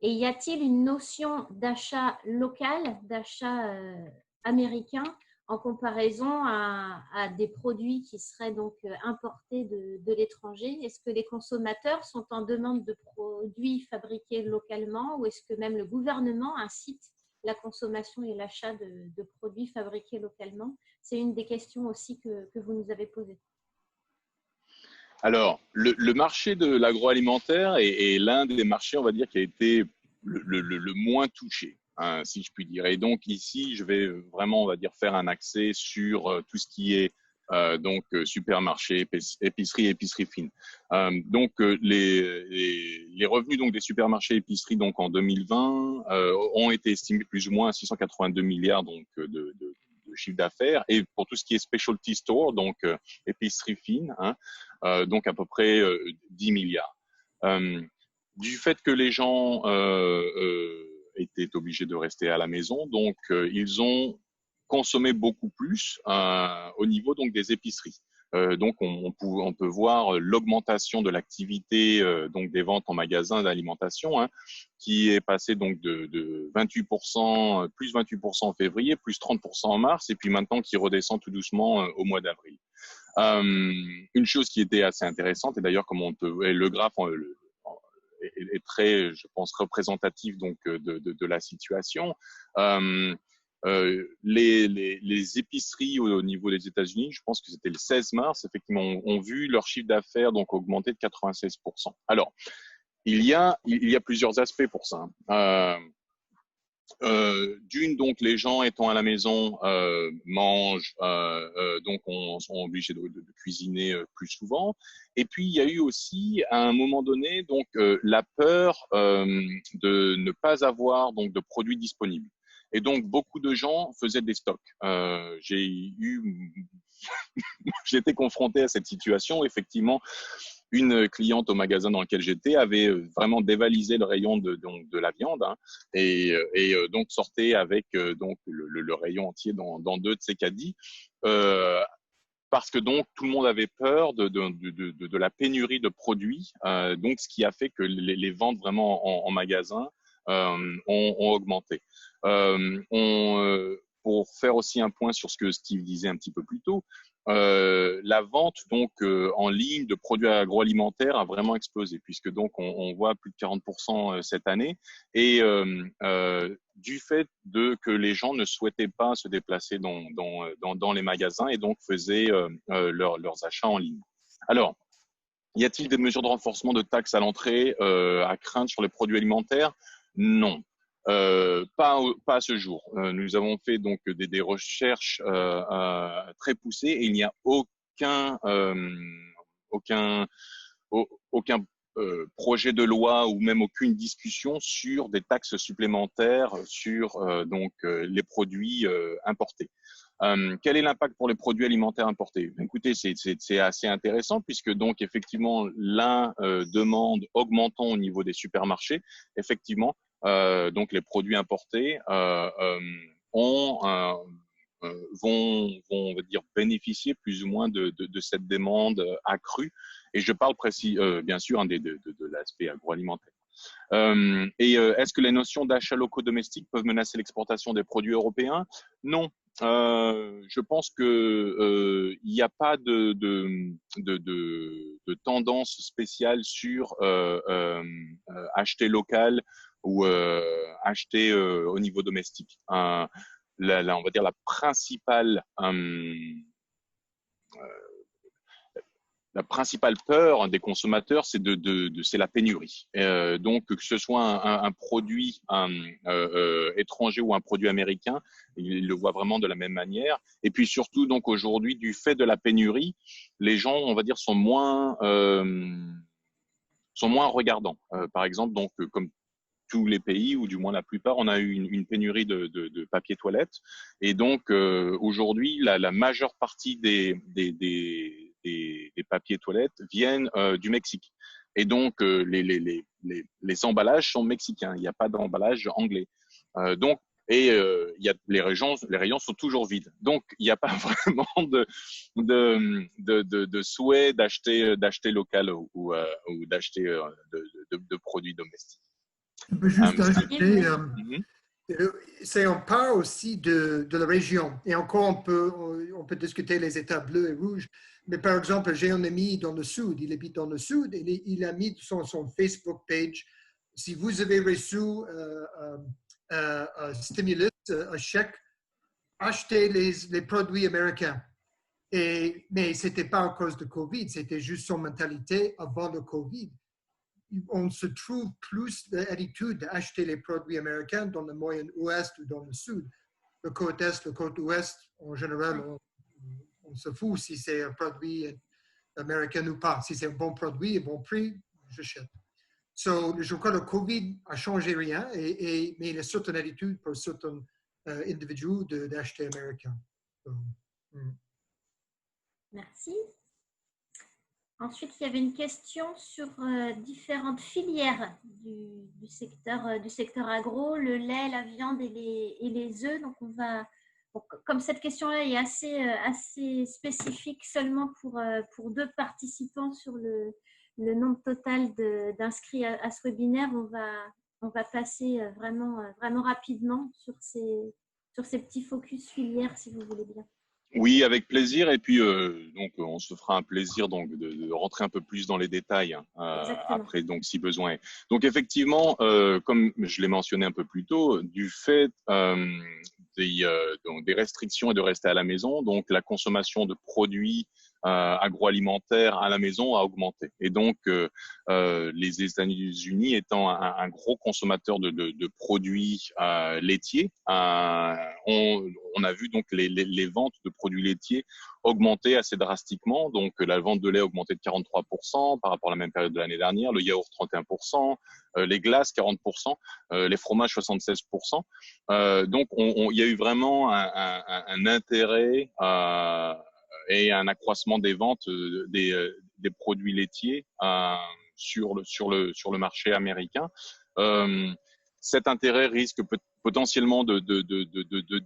Et y a-t-il une notion d'achat local, d'achat américain en comparaison à des produits qui seraient donc importés de l'étranger? Est-ce que les consommateurs sont en demande de produits fabriqués localement ou est-ce que même le gouvernement incite la consommation et l'achat de produits fabriqués localement? C'est une des questions aussi que vous nous avez posées. Alors, le marché de l'agroalimentaire est l'un des marchés, on va dire, qui a été le moins touché, hein, si je puis dire. Et donc ici, je vais vraiment, on va dire, faire un accès sur tout ce qui est supermarché, épicerie fine. Donc les revenus donc des supermarchés épiceries donc en 2020 ont été estimés plus ou moins à 682 milliards donc de chiffre d'affaires, et pour tout ce qui est specialty store, donc épicerie fine, hein, donc à peu près 10 milliards. Du fait que les gens étaient obligés de rester à la maison, donc ils ont consommé beaucoup plus au niveau donc des épiceries. Donc on peut voir l'augmentation de l'activité donc des ventes en magasin d'alimentation, hein, qui est passée donc de 28%, plus 28% en février, plus 30% en mars, et puis maintenant qui redescend tout doucement au mois d'avril. Une chose qui était assez intéressante, et d'ailleurs comme le graphe est très, je pense, représentatif donc de la situation. Les épiceries au niveau des États-Unis, je pense que c'était le 16 mars, effectivement, ont vu leur chiffre d'affaires donc augmenter de 96%. Alors, il y a plusieurs aspects pour ça. D'une, donc les gens étant à la maison mangent, donc sont obligés de cuisiner plus souvent. Et puis il y a eu aussi à un moment donné donc la peur de ne pas avoir donc de produits disponibles. Et donc beaucoup de gens faisaient des stocks. J'ai été confronté à cette situation. Effectivement, une cliente au magasin dans lequel j'étais avait vraiment dévalisé le rayon de la viande, hein, et donc sortait avec donc le rayon entier dans deux de ses caddies, parce que donc tout le monde avait peur de la pénurie de produits, donc ce qui a fait que les ventes vraiment en magasin ont augmenté. Pour faire aussi un point sur ce que Steve disait un petit peu plus tôt, la vente donc en ligne de produits agroalimentaires a vraiment explosé, puisque donc on voit plus de 40% cette année, et du fait que les gens ne souhaitaient pas se déplacer dans les magasins et donc faisaient leurs achats en ligne. Alors, y a-t-il des mesures de renforcement de taxes à l'entrée à craindre sur les produits alimentaires? Non. Pas à ce jour. Nous avons fait donc des recherches très poussées et il n'y a aucun projet de loi ou même aucune discussion sur des taxes supplémentaires sur les produits importés. Quel est l'impact pour les produits alimentaires importés? Écoutez, c'est assez intéressant puisque donc effectivement la demande augmentant au niveau des supermarchés, effectivement. Donc les produits importés vont on va dire bénéficier plus ou moins de cette demande accrue, et je parle bien sûr de l'aspect agroalimentaire. Est-ce que les notions d'achats locaux domestiques peuvent menacer l'exportation des produits européens? Non. je pense que il n'y a pas de tendance spéciale sur acheter local ou acheter au niveau domestique. On va dire la principale peur des consommateurs, c'est c'est la pénurie. Donc, que ce soit un produit étranger ou un produit américain, ils le voient vraiment de la même manière. Et puis surtout, donc aujourd'hui, du fait de la pénurie, les gens, on va dire, sont moins regardants. Par exemple, donc comme tous les pays, ou du moins la plupart, on a eu une pénurie de papier toilette. Et donc, aujourd'hui, la majeure partie des papiers toilettes viennent du Mexique. Et donc, les emballages sont mexicains. Il n'y a pas d'emballage anglais. Donc, et les rayons sont toujours vides. Donc, il n'y a pas vraiment de souhait d'acheter local ou d'acheter de produits domestiques. On peut juste ajouter, Mhm. on parle aussi de la région. Et encore, on peut discuter les États bleus et rouges. Mais par exemple, j'ai un ami dans le sud, il habite dans le sud, et il a mis sur son Facebook page, si vous avez reçu un stimulus, un chèque, achetez les produits américains. Mais ce n'était pas à cause de Covid, c'était juste son mentalité avant le Covid. On se trouve plus d'attitude d'acheter les produits américains dans le Moyen-Ouest ou dans le Sud. Le côte Est, le côte Ouest, en général, on se fout si c'est un produit américain ou pas. Si c'est un bon produit et bon prix, j'achète. Je crois que le Covid a changé rien, mais il y a certaines attitudes pour certains individus d'acheter américain. Merci. Ensuite, il y avait une question sur différentes filières du secteur agro, le lait, la viande et les œufs. Donc, comme cette question-là est assez spécifique seulement pour 2 participants sur le nombre total d'inscrits à ce webinaire, on va passer vraiment rapidement sur ces petits focus filières, si vous voulez bien. Oui, avec plaisir. Et puis, donc, on se fera un plaisir donc de rentrer un peu plus dans les détails après, donc, si besoin est. Donc, effectivement, comme je l'ai mentionné un peu plus tôt, du fait des restrictions et de rester à la maison, donc la consommation de produits agroalimentaires à la maison a augmenté. Et donc, les États-Unis étant un gros consommateur de produits laitiers, on a vu donc les ventes de produits laitiers augmenter assez drastiquement. Donc, la vente de lait a augmenté de 43% par rapport à la même période de l'année dernière, le yaourt 31%, les glaces 40%, les fromages 76%. Donc, il y a eu vraiment un intérêt et un accroissement des ventes des produits laitiers sur le marché américain. Cet intérêt risque potentiellement de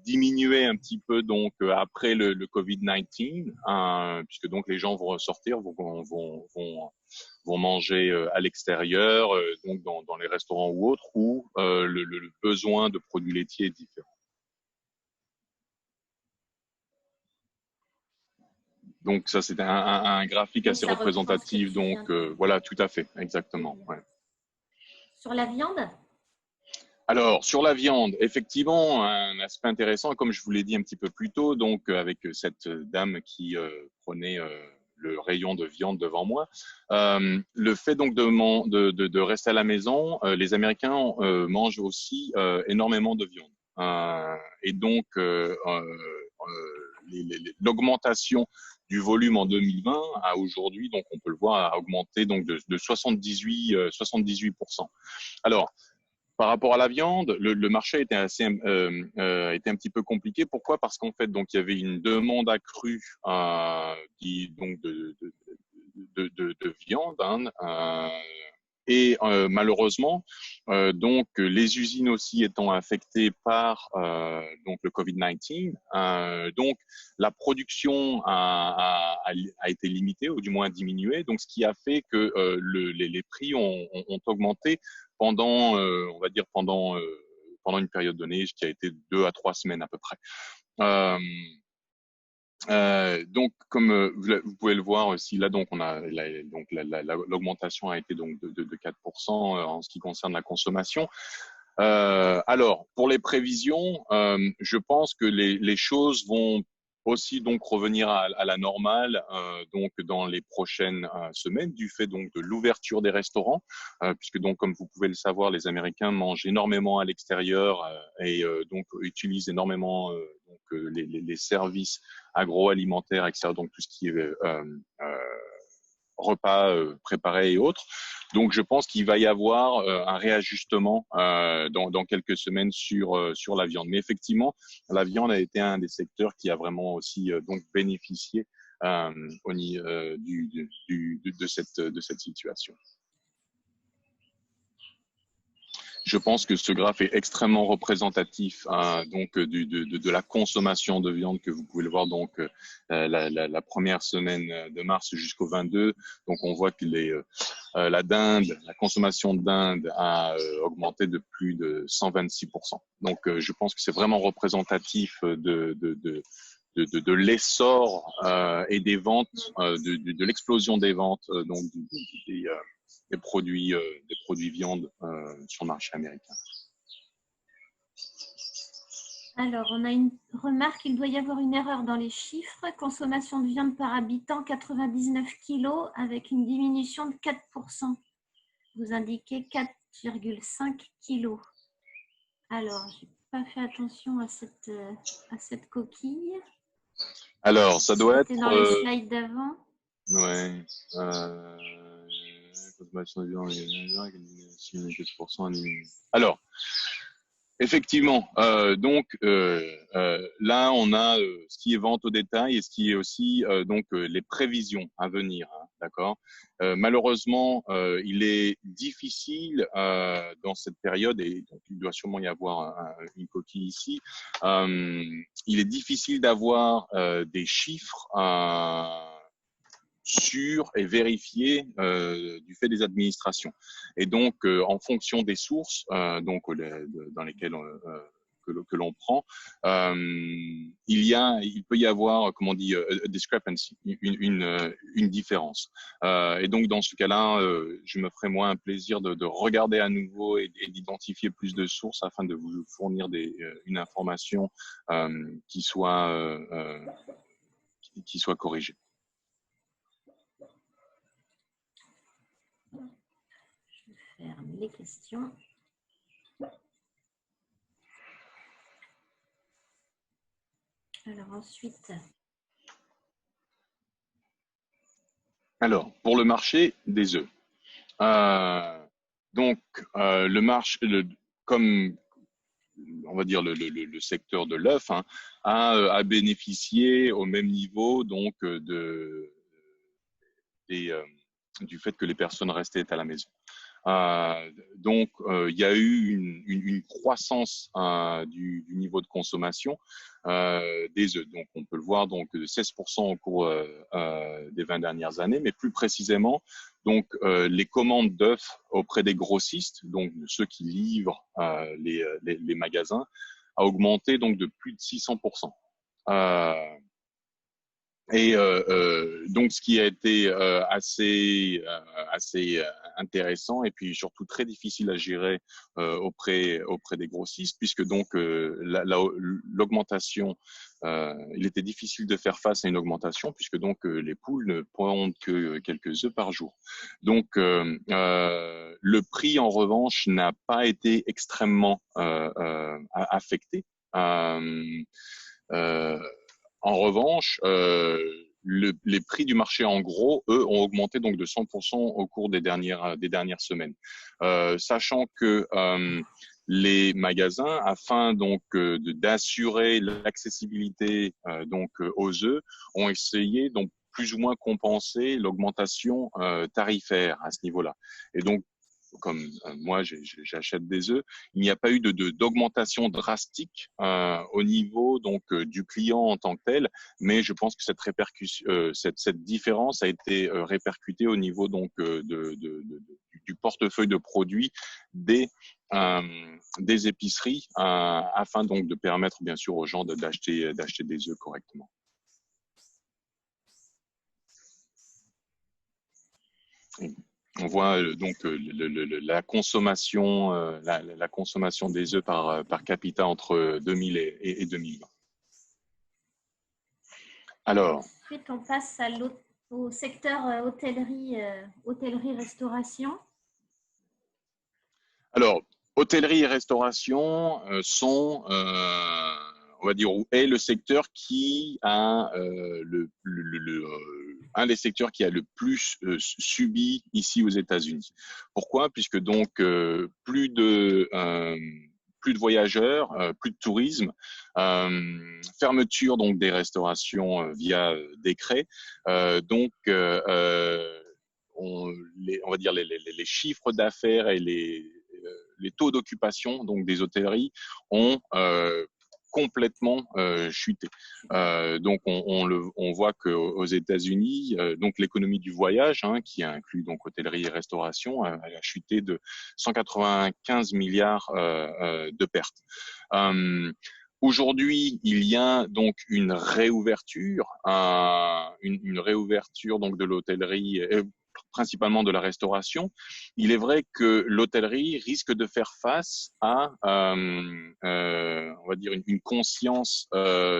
diminuer un petit peu donc après le COVID-19, puisque donc les gens vont ressortir, vont manger à l'extérieur, donc dans les restaurants ou autres, où le besoin de produits laitiers est différent. Donc ça, c'est un graphique assez représentatif. Donc voilà, tout à fait, exactement. Ouais. Sur la viande ? Alors, sur la viande, effectivement, un aspect intéressant, comme je vous l'ai dit un petit peu plus tôt, donc avec cette dame qui prenait le rayon de viande devant moi, le fait donc de rester à la maison, les Américains mangent aussi énormément de viande. Et donc, l'augmentation du volume en 2020 à aujourd'hui, donc on peut le voir, a augmenté donc de 78%. Alors, par rapport à la viande, le marché était un petit peu compliqué. Pourquoi ? Parce qu'en fait, donc il y avait une demande accrue donc de viande, et malheureusement, donc les usines aussi étant affectées par donc le COVID-19, donc la production a été limitée ou du moins diminuée. Donc ce qui a fait que les prix ont augmenté pendant, on va dire pendant une période donnée qui a été 2 à 3 semaines à peu près. Donc, comme vous pouvez le voir aussi, là, donc, l'augmentation a été donc de 4% en ce qui concerne la consommation. Alors, pour les prévisions, je pense que les choses vont aussi donc revenir à la normale donc dans les prochaines semaines du fait donc de l'ouverture des restaurants puisque donc comme vous pouvez le savoir les Américains mangent énormément à l'extérieur et donc utilisent énormément les services agroalimentaires etc donc tout ce qui est repas préparés et autres. Donc, je pense qu'il va y avoir un réajustement dans quelques semaines sur la viande. Mais effectivement, la viande a été un des secteurs qui a vraiment aussi donc bénéficié de cette situation. Je pense que ce graphe est extrêmement représentatif donc de la consommation de viande que vous pouvez le voir donc la première semaine de mars jusqu'au 22. Donc on voit que la consommation de dinde a augmenté de plus de 126%. Donc je pense que c'est vraiment représentatif de l'essor et des ventes, de l'explosion des ventes donc des produits viande sur le marché américain. Alors, on a une remarque, il doit y avoir une erreur dans les chiffres. Consommation de viande par habitant, 99 kg avec une diminution de 4%. Vous indiquez 4,5 kg. Alors, je n'ai pas fait attention à cette coquille. Alors, ça doit être… C'était dans les slides d'avant. Ouais. Consommation de viande, 4%. Alors, effectivement, donc là, on a ce qui est vente au détail et ce qui est aussi donc les prévisions à venir, hein, d'accord. Malheureusement, il est difficile dans cette période, et donc il doit sûrement y avoir une coquille ici, il est difficile d'avoir des chiffres sûrs et vérifiés du fait des administrations. Et donc, en fonction des sources donc dans lesquelles que l'on prend, il peut y avoir, comment on dit, a discrepancy, une différence. Et donc, dans ce cas-là, je me ferai moi un plaisir de regarder à nouveau et d'identifier plus de sources afin de vous fournir une information qui soit corrigée. Je ferme les questions. Alors ensuite. Alors, pour le marché des œufs. Donc, le marché, comme on va dire le secteur de l'œuf, hein, a bénéficié au même niveau donc du fait que les personnes restaient à la maison. Donc, il y a eu une croissance du niveau de consommation des œufs. Donc, on peut le voir donc de 16% au cours des 20 dernières années, mais plus précisément, donc les commandes d'œufs auprès des grossistes, donc ceux qui livrent les magasins, a augmenté donc de plus de 600%. Et donc, ce qui a été assez intéressant et puis surtout très difficile à gérer auprès des grossistes, puisque donc l'augmentation, il était difficile de faire face à une augmentation, puisque donc les poules ne pondent que quelques œufs par jour. Donc, le prix, en revanche, n'a pas été extrêmement affecté. En revanche, les prix du marché en gros, eux, ont augmenté donc de 100% au cours des dernières semaines. Sachant que les magasins, afin donc d'assurer l'accessibilité donc aux œufs, ont essayé donc plus ou moins compenser l'augmentation tarifaire à ce niveau-là. Et donc, comme moi j'achète des œufs, il n'y a pas eu d'augmentation drastique au niveau donc du client en tant que tel, mais je pense que cette différence a été répercutée au niveau donc du portefeuille de produits des des épiceries afin donc de permettre bien sûr aux gens d'acheter des œufs correctement. On voit donc la consommation des œufs par capita entre 2000 et 2020. Alors, ensuite, on passe au secteur hôtellerie-restauration. Alors, hôtellerie et restauration sont, on va dire, est le secteur qui a un des secteurs qui a le plus subi ici aux États-Unis. Pourquoi? Puisque donc plus de voyageurs, plus de tourisme, fermeture donc des restaurations via décret. Donc on va dire les chiffres d'affaires et les taux d'occupation donc des hôtelleries ont complètement chuté. Donc on voit qu'aux États-Unis, donc l'économie du voyage, qui inclut donc hôtellerie et restauration, elle a chuté de 195 milliards de pertes. Aujourd'hui, il y a donc une réouverture donc de l'hôtellerie, principalement de la restauration. Il est vrai que l'hôtellerie risque de faire face à, on va dire, une conscience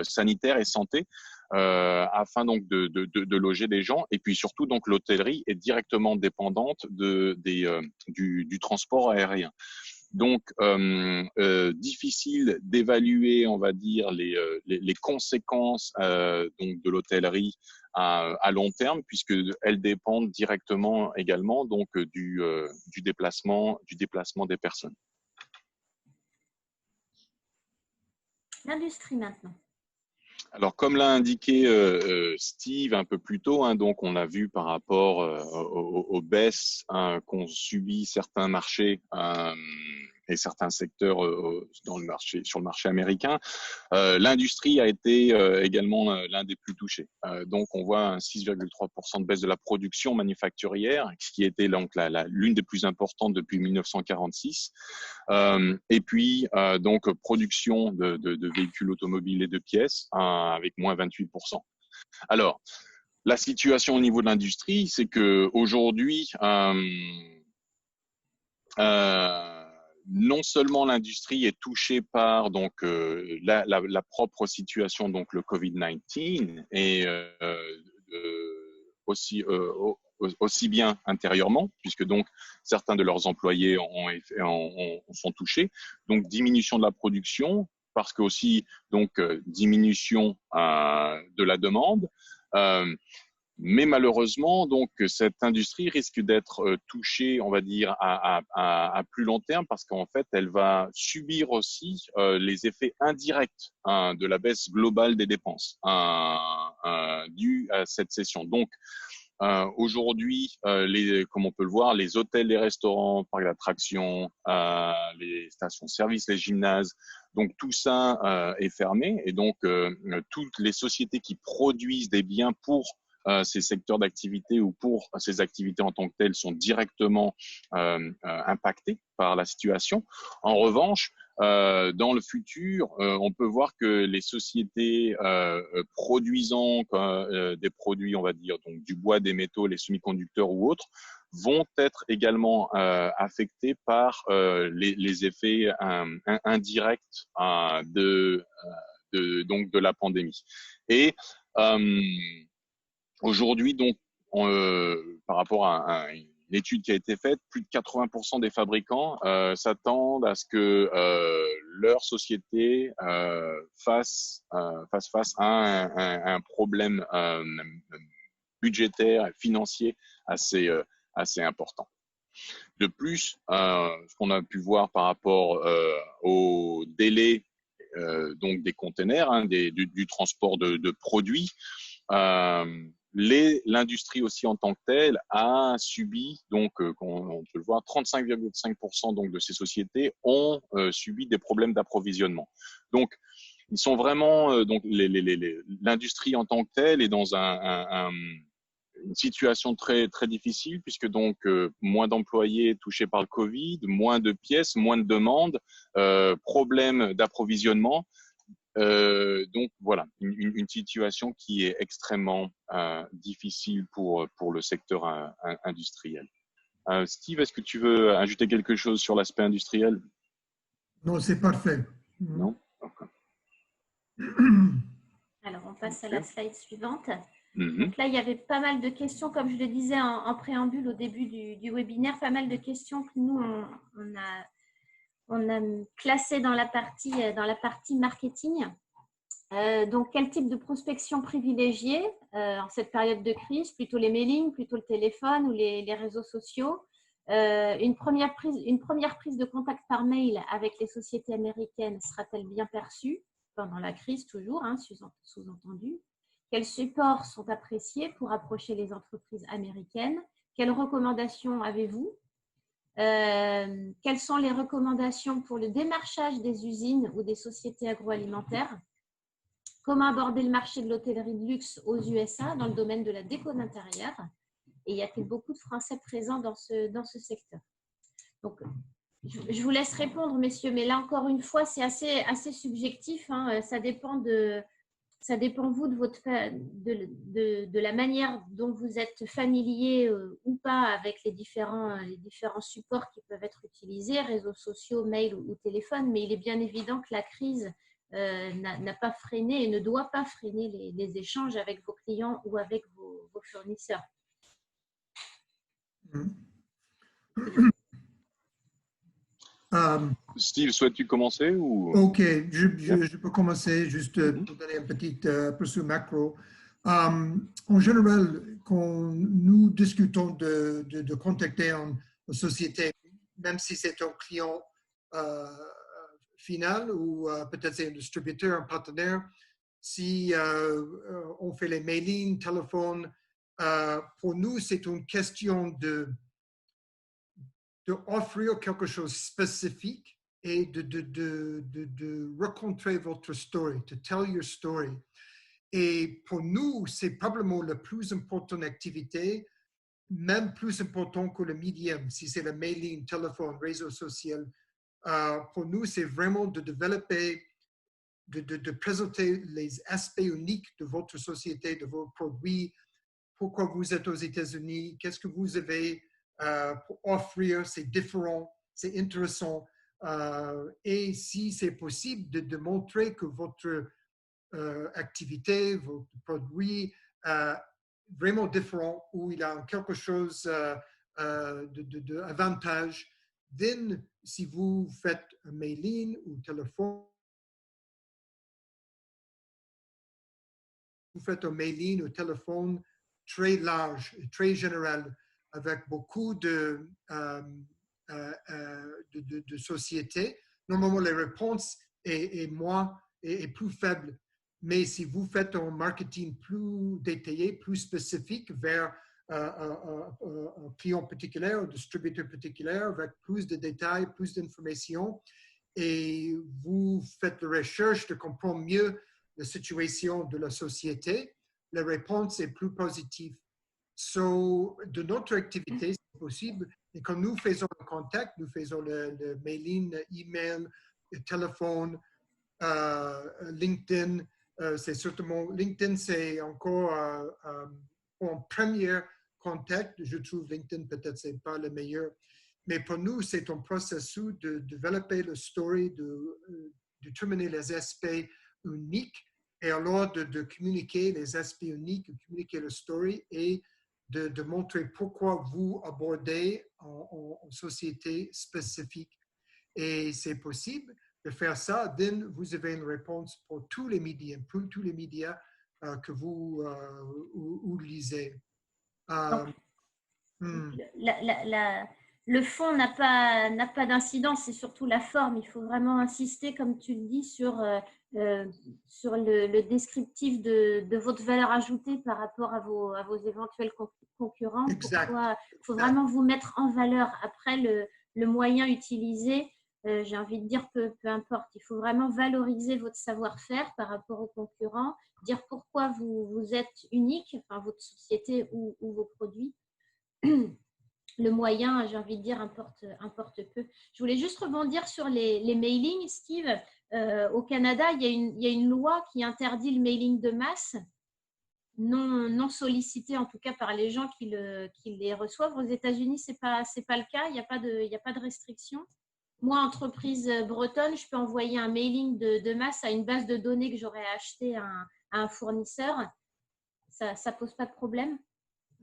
sanitaire et santé afin donc de loger des gens. Et puis surtout, donc l'hôtellerie est directement dépendante du transport aérien. Donc, difficile d'évaluer, on va dire, les conséquences donc de l'hôtellerie à long terme, puisque elles dépendent directement également donc du déplacement des personnes. L'industrie maintenant. Alors, comme l'a indiqué Steve un peu plus tôt, donc on a vu par rapport aux baisses qu'ont subi certains marchés et certains secteurs sur le marché américain, l'industrie a été également l'un des plus touchés. Donc, on voit un 6,3% de baisse de la production manufacturière, ce qui était donc l'une des plus importantes depuis 1946. Et puis, donc, production de véhicules automobiles et de pièces avec moins 28%. Alors, la situation au niveau de l'industrie, c'est que aujourd'hui, non seulement l'industrie est touchée par donc la propre situation, donc le Covid-19, et aussi bien intérieurement, puisque donc certains de leurs employés sont touchés, donc diminution de la production, parce que aussi donc diminution de la demande. Mais malheureusement, donc cette industrie risque d'être touchée, on va dire, à plus long terme, parce qu'en fait, elle va subir aussi les effets indirects de la baisse globale des dépenses dues à cette cession. Donc, aujourd'hui, comme on peut le voir, les hôtels, les restaurants, parcs d'attractions, les stations-service, les gymnases, donc tout ça est fermé, et donc toutes les sociétés qui produisent des biens pour ces secteurs d'activité ou pour ces activités en tant que telles sont directement impactées par la situation. En revanche, dans le futur, on peut voir que les sociétés produisant des produits, on va dire, donc du bois, des métaux, les semi-conducteurs ou autres, vont être également affectés par les effets indirects donc de la pandémie. Et aujourd'hui, donc, par rapport à une étude qui a été faite, plus de 80% des fabricants s'attendent à ce que leur société fasse face à un problème budgétaire et financier assez important. De plus, ce qu'on a pu voir par rapport au délai donc des containers, du transport de produits, l'industrie aussi en tant que telle a subi, donc on peut le voir, 35,5% donc de ces sociétés ont subi des problèmes d'approvisionnement. Donc ils sont vraiment donc l'industrie en tant que telle est dans une situation très, très difficile puisque donc moins d'employés touchés par le Covid, moins de pièces, moins de demandes, problème d'approvisionnement. Donc voilà, une situation qui est extrêmement difficile pour le secteur industriel. Steve, est-ce que tu veux ajouter quelque chose sur l'aspect industriel? Non, c'est parfait. Non? Okay. Alors, on passe à la slide suivante. Mm-hmm. Donc là, il y avait pas mal de questions, comme je le disais en préambule au début du webinaire, pas mal de questions que nous, on a classées dans la partie marketing. Donc, quel type de prospection privilégier en cette période de crise? Plutôt les mailings, plutôt le téléphone ou les réseaux sociaux? Une première prise de contact par mail avec les sociétés américaines sera-t-elle bien perçue pendant la crise, toujours, hein, sous-entendu? Quels supports sont appréciés pour approcher les entreprises américaines? Quelles recommandations avez-vous? Quelles sont les recommandations pour le démarchage des usines ou des sociétés agroalimentaires? Comment aborder le marché de l'hôtellerie de luxe aux USA dans le domaine de la déco d'intérieur? Et y a-t-il beaucoup de Français présents dans ce secteur? Donc, je vous laisse répondre, messieurs, mais là, encore une fois, c'est assez subjectif. Hein. Ça dépend vous de la manière dont vous êtes familier ou pas avec les différents supports qui peuvent être utilisés, réseaux sociaux, mail ou téléphone. Mais il est bien évident que la crise n'a pas freiné et ne doit pas freiner les échanges avec vos clients ou avec vos fournisseurs. Steve, souhaites-tu commencer ou... Ok, je peux commencer juste pour donner un petit aperçu macro. En général, quand nous discutons de contacter une société, même si c'est un client final ou peut-être c'est un distributeur, un partenaire, si on fait les mailings, téléphone, pour nous, c'est une question d'offrir quelque chose de spécifique et de rencontrer votre story, to tell your story. Et pour nous, c'est probablement la plus importante activité, même plus important que le medium, si c'est le mailing, téléphone, réseau social. Pour nous, c'est vraiment de développer, de présenter les aspects uniques de votre société, de vos produits, pourquoi vous êtes aux États-Unis, qu'est-ce que vous avez pour offrir, c'est différent, c'est intéressant. Et si c'est possible, de montrer que votre activité, votre produit vraiment différent, où il a quelque chose d'avantage. Then, si vous faites un mailing ou téléphone, vous faites un mailing ou téléphone très large, très général, avec beaucoup de sociétés, normalement, les réponses est plus faible. Mais si vous faites un marketing plus détaillé, plus spécifique vers un client particulier, un distributeur particulier, avec plus de détails, plus d'informations, et vous faites la recherche de comprendre mieux la situation de la société, la réponse est plus positive. So, de notre activité, c'est possible. Et quand nous faisons le contact, nous faisons le mailing, email, le téléphone, LinkedIn. C'est certainement, LinkedIn, c'est encore en premier contact. Je trouve LinkedIn, peut-être, c'est pas le meilleur. Mais pour nous, c'est un processus de développer le story, de déterminer les aspects uniques et alors de communiquer les aspects uniques, de communiquer le story et de montrer pourquoi vous abordez en société spécifique. Et c'est possible de faire ça, then vous avez une réponse pour tous les médias, que vous lisez. Le fond n'a pas d'incidence, c'est surtout la forme. Il faut vraiment insister, comme tu le dis, sur le descriptif de votre valeur ajoutée par rapport à vos éventuels concurrents. Exact. Il faut vraiment vous mettre en valeur. Après, le moyen utilisé, j'ai envie de dire peu importe. Il faut vraiment valoriser votre savoir-faire par rapport aux concurrents, dire pourquoi vous êtes unique, enfin votre société ou vos produits. Le moyen, j'ai envie de dire, importe peu. Je voulais juste rebondir sur les mailings, Steve. Au Canada, il y a une loi qui interdit le mailing de masse, non sollicité en tout cas par les gens qui les reçoivent. Aux États-Unis, c'est pas le cas. Il n'y a pas de restriction. Moi, entreprise bretonne, je peux envoyer un mailing de masse à une base de données que j'aurais acheté à un fournisseur. Ça pose pas de problème?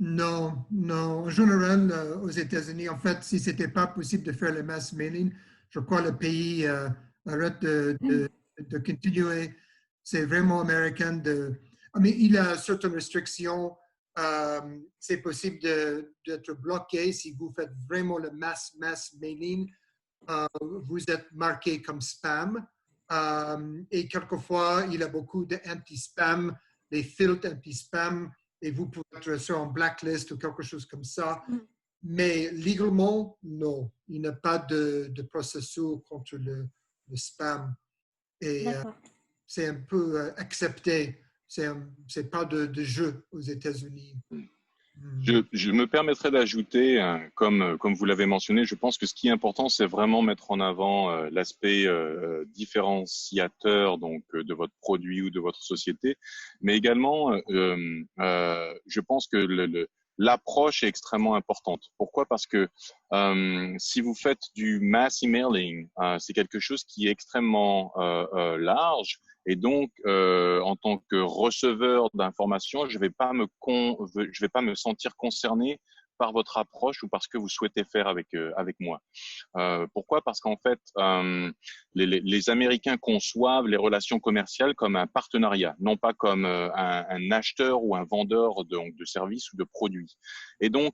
Non, non. En général, aux États-Unis, en fait, si ce n'était pas possible de faire le mass mailing, je crois que le pays arrête de continuer. C'est vraiment américain mais il a certaines restrictions. C'est possible d'être bloqué si vous faites vraiment le mass mailing. Vous êtes marqué comme spam. Et quelquefois, il y a beaucoup d'anti-spam, des filtres anti-spam et vous pouvez être sur un blacklist ou quelque chose comme ça. Mais légalement, non. Il n'y a pas de processus contre le spam. Et c'est un peu accepté. C'est pas de jeu aux États-Unis. Je me permettrai d'ajouter, comme vous l'avez mentionné, je pense que ce qui est important, c'est vraiment mettre en avant l'aspect différenciateur donc de votre produit ou de votre société, mais également, je pense que l'approche est extrêmement importante. Pourquoi? Parce que si vous faites du mass emailing, c'est quelque chose qui est extrêmement large. Et donc, en tant que receveur d'informations, je vais pas me sentir concerné par votre approche ou par ce que vous souhaitez faire avec moi. Pourquoi? Parce qu'en fait, les Américains conçoivent les relations commerciales comme un partenariat, non pas comme un acheteur ou un vendeur de services ou de produits. Et donc,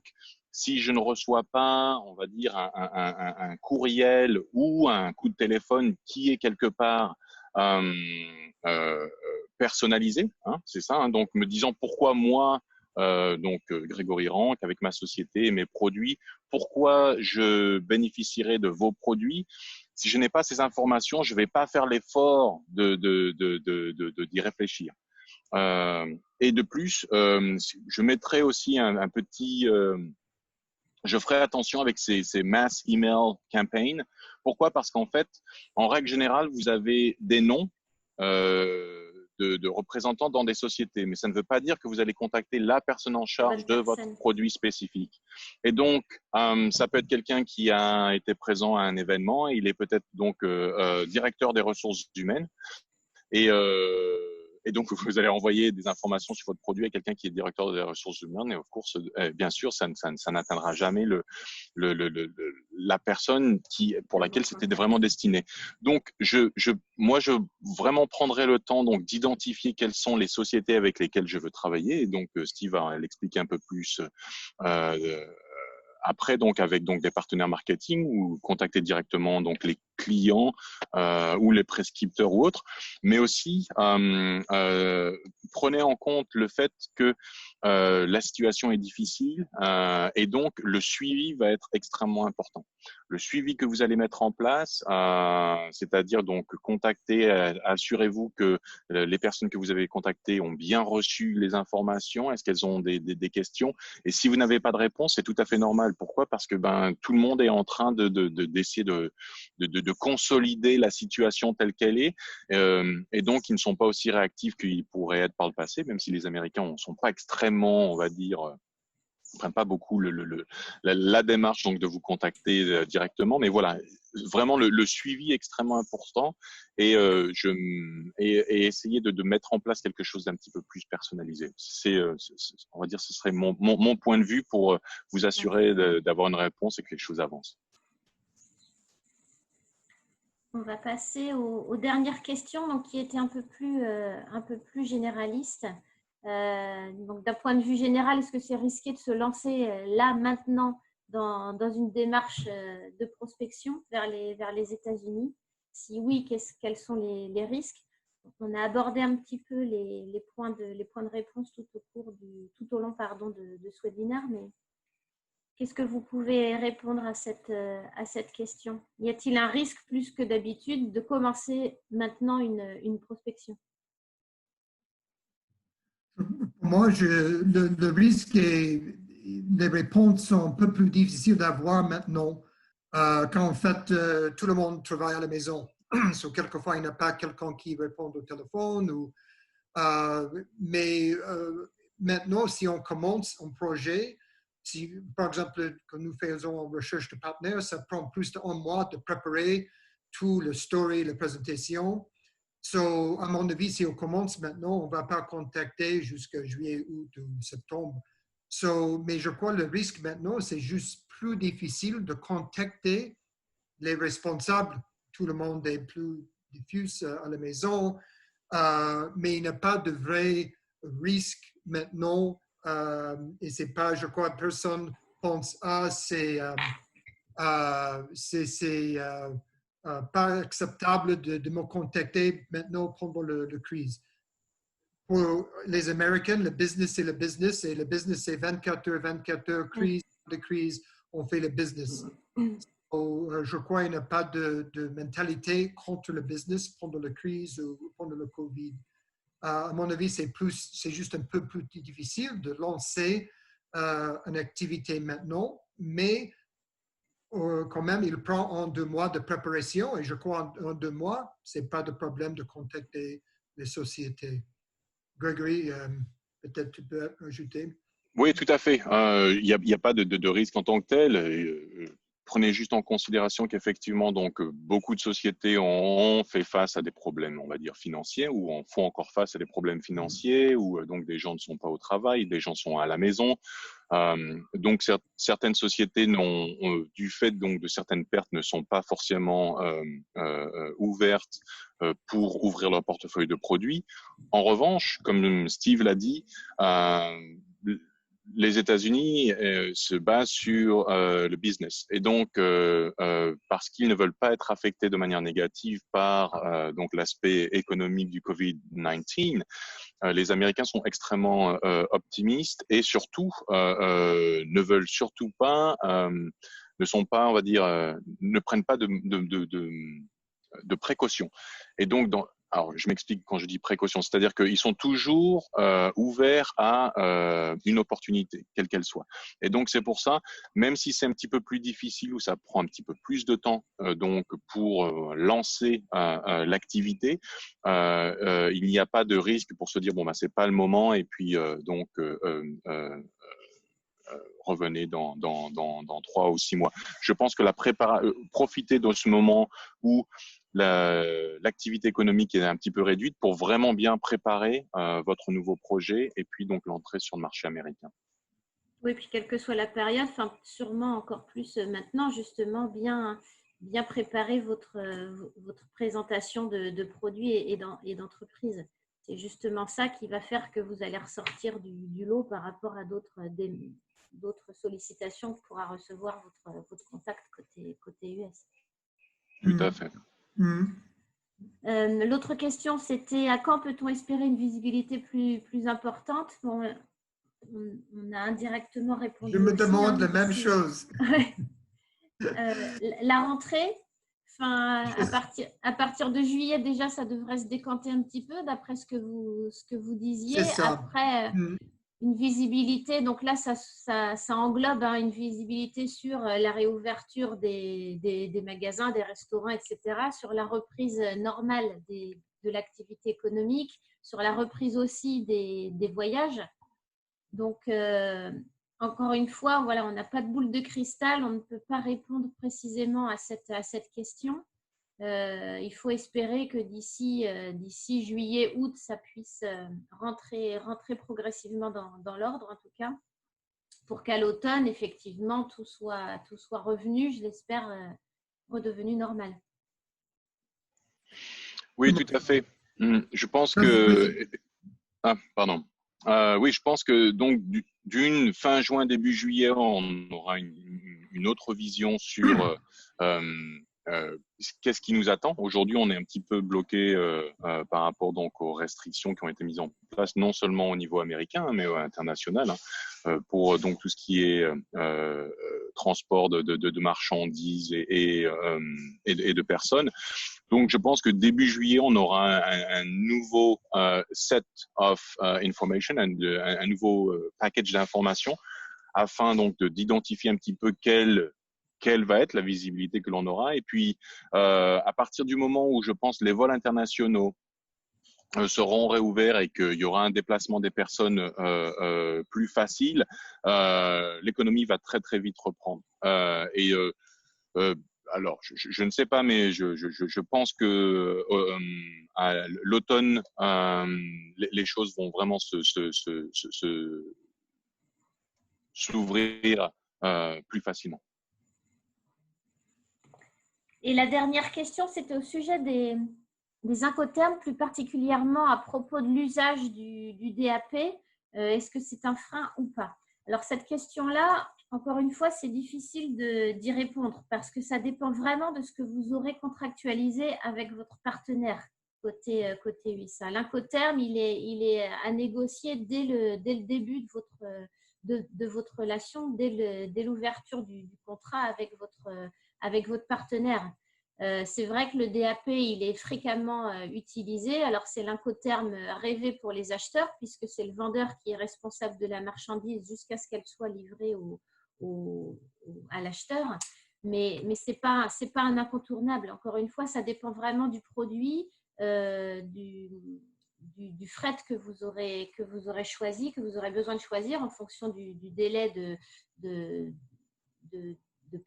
si je ne reçois pas, on va dire, un courriel ou un coup de téléphone qui est quelque part personnalisé, hein, c'est ça, hein, donc me disant pourquoi moi, Grégory Rank, avec ma société et mes produits, pourquoi je bénéficierai de vos produits. Si je n'ai pas ces informations, je ne vais pas faire l'effort d'y réfléchir. Et de plus, je mettrai aussi un petit je ferai attention avec ces mass email campaigns. Pourquoi? Parce qu'en fait, en règle générale, vous avez des noms de représentants dans des sociétés, mais ça ne veut pas dire que vous allez contacter la personne en charge de votre produit spécifique. Et donc, ça peut être quelqu'un qui a été présent à un événement, il est peut-être donc directeur des ressources humaines. Et donc, vous allez envoyer des informations sur votre produit à quelqu'un qui est directeur des ressources humaines. Et of course, bien sûr, ça n'atteindra jamais la personne pour laquelle c'était vraiment destiné. Donc, moi, je vraiment prendrai le temps donc d'identifier quelles sont les sociétés avec lesquelles je veux travailler. Et donc, Steve va l'expliquer un peu plus après, donc avec des partenaires marketing ou contacter directement donc les clients ou les prescripteurs ou autres, mais aussi prenez en compte le fait que la situation est difficile et donc le suivi va être extrêmement important. Le suivi que vous allez mettre en place, c'est-à-dire donc contacter, assurez-vous que les personnes que vous avez contactées ont bien reçu les informations. Est-ce qu'elles ont des questions? Et si vous n'avez pas de réponse, c'est tout à fait normal. Pourquoi? Parce que tout le monde est en train d'essayer de consolider la situation telle qu'elle est, et donc ils ne sont pas aussi réactifs qu'ils pourraient être par le passé, même si les Américains ne sont pas extrêmement, on va dire, prennent pas beaucoup la démarche donc de vous contacter directement, mais voilà, vraiment le suivi est extrêmement important et essayer de mettre en place quelque chose d'un petit peu plus personnalisé. On va dire, ce serait mon point de vue pour vous assurer d'avoir une réponse et que les choses avancent. On va passer aux dernières questions, donc, qui étaient un peu plus généralistes. Donc, d'un point de vue général, est-ce que c'est risqué de se lancer là, maintenant, dans une démarche de prospection vers les États-Unis? Si oui, quels sont les risques? On a abordé un petit peu les points de réponse tout au long de ce webinaire, mais Qu'est-ce que vous pouvez répondre à cette question? Y a-t-il un risque plus que d'habitude de commencer maintenant une prospection? Pour moi, le risque et les réponses sont un peu plus difficiles d'avoir maintenant quand en fait tout le monde travaille à la maison. So, quelquefois, il n'y a pas quelqu'un qui répond au téléphone. Mais maintenant, si on commence un projet, si par exemple, quand nous faisons une recherche de partenaires, ça prend plus d'un mois de préparer tout le story, la présentation. So, à mon avis, si on commence maintenant, on ne va pas contacter jusqu'à juillet, août ou septembre. So, mais je crois que le risque maintenant, c'est juste plus difficile de contacter les responsables. Tout le monde est plus diffus à la maison, mais il n'y a pas de vrai risque maintenant. Et c'est pas, je crois, personne pense, c'est pas acceptable de me contacter maintenant pendant la crise. Pour les Américains, le business, c'est le business, et le business, c'est 24 heures, 24 heures, crise de crise, on fait le business. Je crois qu'il n'y a pas de mentalité contre le business pendant la crise ou pendant le COVID. À mon avis, c'est juste un peu plus difficile de lancer une activité maintenant, mais quand même, il prend 1-2 mois de préparation et je crois en 2 mois, ce n'est pas de problème de contacter les sociétés. Gregory, peut-être tu peux ajouter. Oui, tout à fait. Il n'y a pas de risque en tant que tel. Prenez juste en considération qu'effectivement, donc, beaucoup de sociétés ont fait face à des problèmes, on va dire, financiers, ou font encore face à des problèmes financiers, où donc des gens ne sont pas au travail, des gens sont à la maison. Donc, certaines sociétés, du fait donc de certaines pertes, ne sont pas forcément ouvertes pour ouvrir leur portefeuille de produits. En revanche, comme Steve l'a dit, les États-Unis se basent sur le business et donc parce qu'ils ne veulent pas être affectés de manière négative par donc l'aspect économique du Covid-19, les Américains sont extrêmement optimistes et surtout ne veulent surtout pas, ne sont pas, on va dire, ne prennent pas de précautions. Et donc, alors, je m'explique quand je dis précaution, c'est-à-dire qu'ils sont toujours ouverts à une opportunité, quelle qu'elle soit. Et donc, c'est pour ça, même si c'est un petit peu plus difficile ou ça prend un petit peu plus de temps donc pour lancer l'activité, il n'y a pas de risque pour se dire bon, bah, c'est pas le moment et puis donc revenez dans 3 ou 6 mois. Je pense que profitez de ce moment où l'activité économique est un petit peu réduite pour vraiment bien préparer votre nouveau projet et puis donc l'entrée sur le marché américain. Oui, puis quelle que soit la période, enfin, sûrement encore plus maintenant, justement, bien préparer votre présentation de produits et d'entreprises. C'est justement ça qui va faire que vous allez ressortir du lot par rapport à d'autres sollicitations que pourra recevoir votre contact côté US. Tout à fait. L'autre question, c'était à quand peut-on espérer une visibilité plus importante? Bon, on a indirectement répondu. Je me demande la même chose. La rentrée, à partir de juillet, déjà, ça devrait se décanter un petit peu, d'après ce que vous disiez. C'est ça. Après, une visibilité, donc là, ça englobe une visibilité sur la réouverture des magasins, des restaurants, etc., sur la reprise normale de l'activité économique, sur la reprise aussi des voyages. Donc, encore une fois, voilà, on n'a pas de boule de cristal, on ne peut pas répondre précisément à cette question. Il faut espérer que d'ici juillet, août, ça puisse rentrer progressivement dans l'ordre, en tout cas, pour qu'à l'automne, effectivement, tout soit revenu, je l'espère, redevenu normal. Oui, tout à fait. Je pense que… pardon. Oui, je pense que donc d'une fin juin, début juillet, on aura une autre vision sur qu'est-ce qui nous attend? Aujourd'hui, on est un petit peu bloqué par rapport donc aux restrictions qui ont été mises en place, non seulement au niveau américain, mais international, hein, pour donc tout ce qui est transport de marchandises et de personnes. Donc, je pense que début juillet, on aura un nouveau set of information, un nouveau package d'informations, afin donc d'identifier un petit peu quelle va être la visibilité que l'on aura. Et puis, à partir du moment où je pense les vols internationaux seront réouverts et qu'il y aura un déplacement des personnes plus facile, l'économie va très très vite reprendre. Alors, je ne sais pas, mais je pense que à l'automne, les choses vont vraiment s'ouvrir plus facilement. Et la dernière question, c'était au sujet des incoterms, plus particulièrement à propos de l'usage du DAP. Est-ce que c'est un frein ou pas? Alors, cette question-là, encore une fois, c'est difficile d'y répondre parce que ça dépend vraiment de ce que vous aurez contractualisé avec votre partenaire côté UISA. L'incoterm, il est à négocier dès le début de votre relation, dès l'ouverture du contrat avec votre partenaire. C'est vrai que le DAP, il est fréquemment utilisé. Alors, c'est l'incoterm rêvé pour les acheteurs puisque c'est le vendeur qui est responsable de la marchandise jusqu'à ce qu'elle soit livrée à l'acheteur. Mais ce n'est pas un incontournable. Encore une fois, ça dépend vraiment du produit, du fret que vous aurez choisi, que vous aurez besoin de choisir en fonction du délai de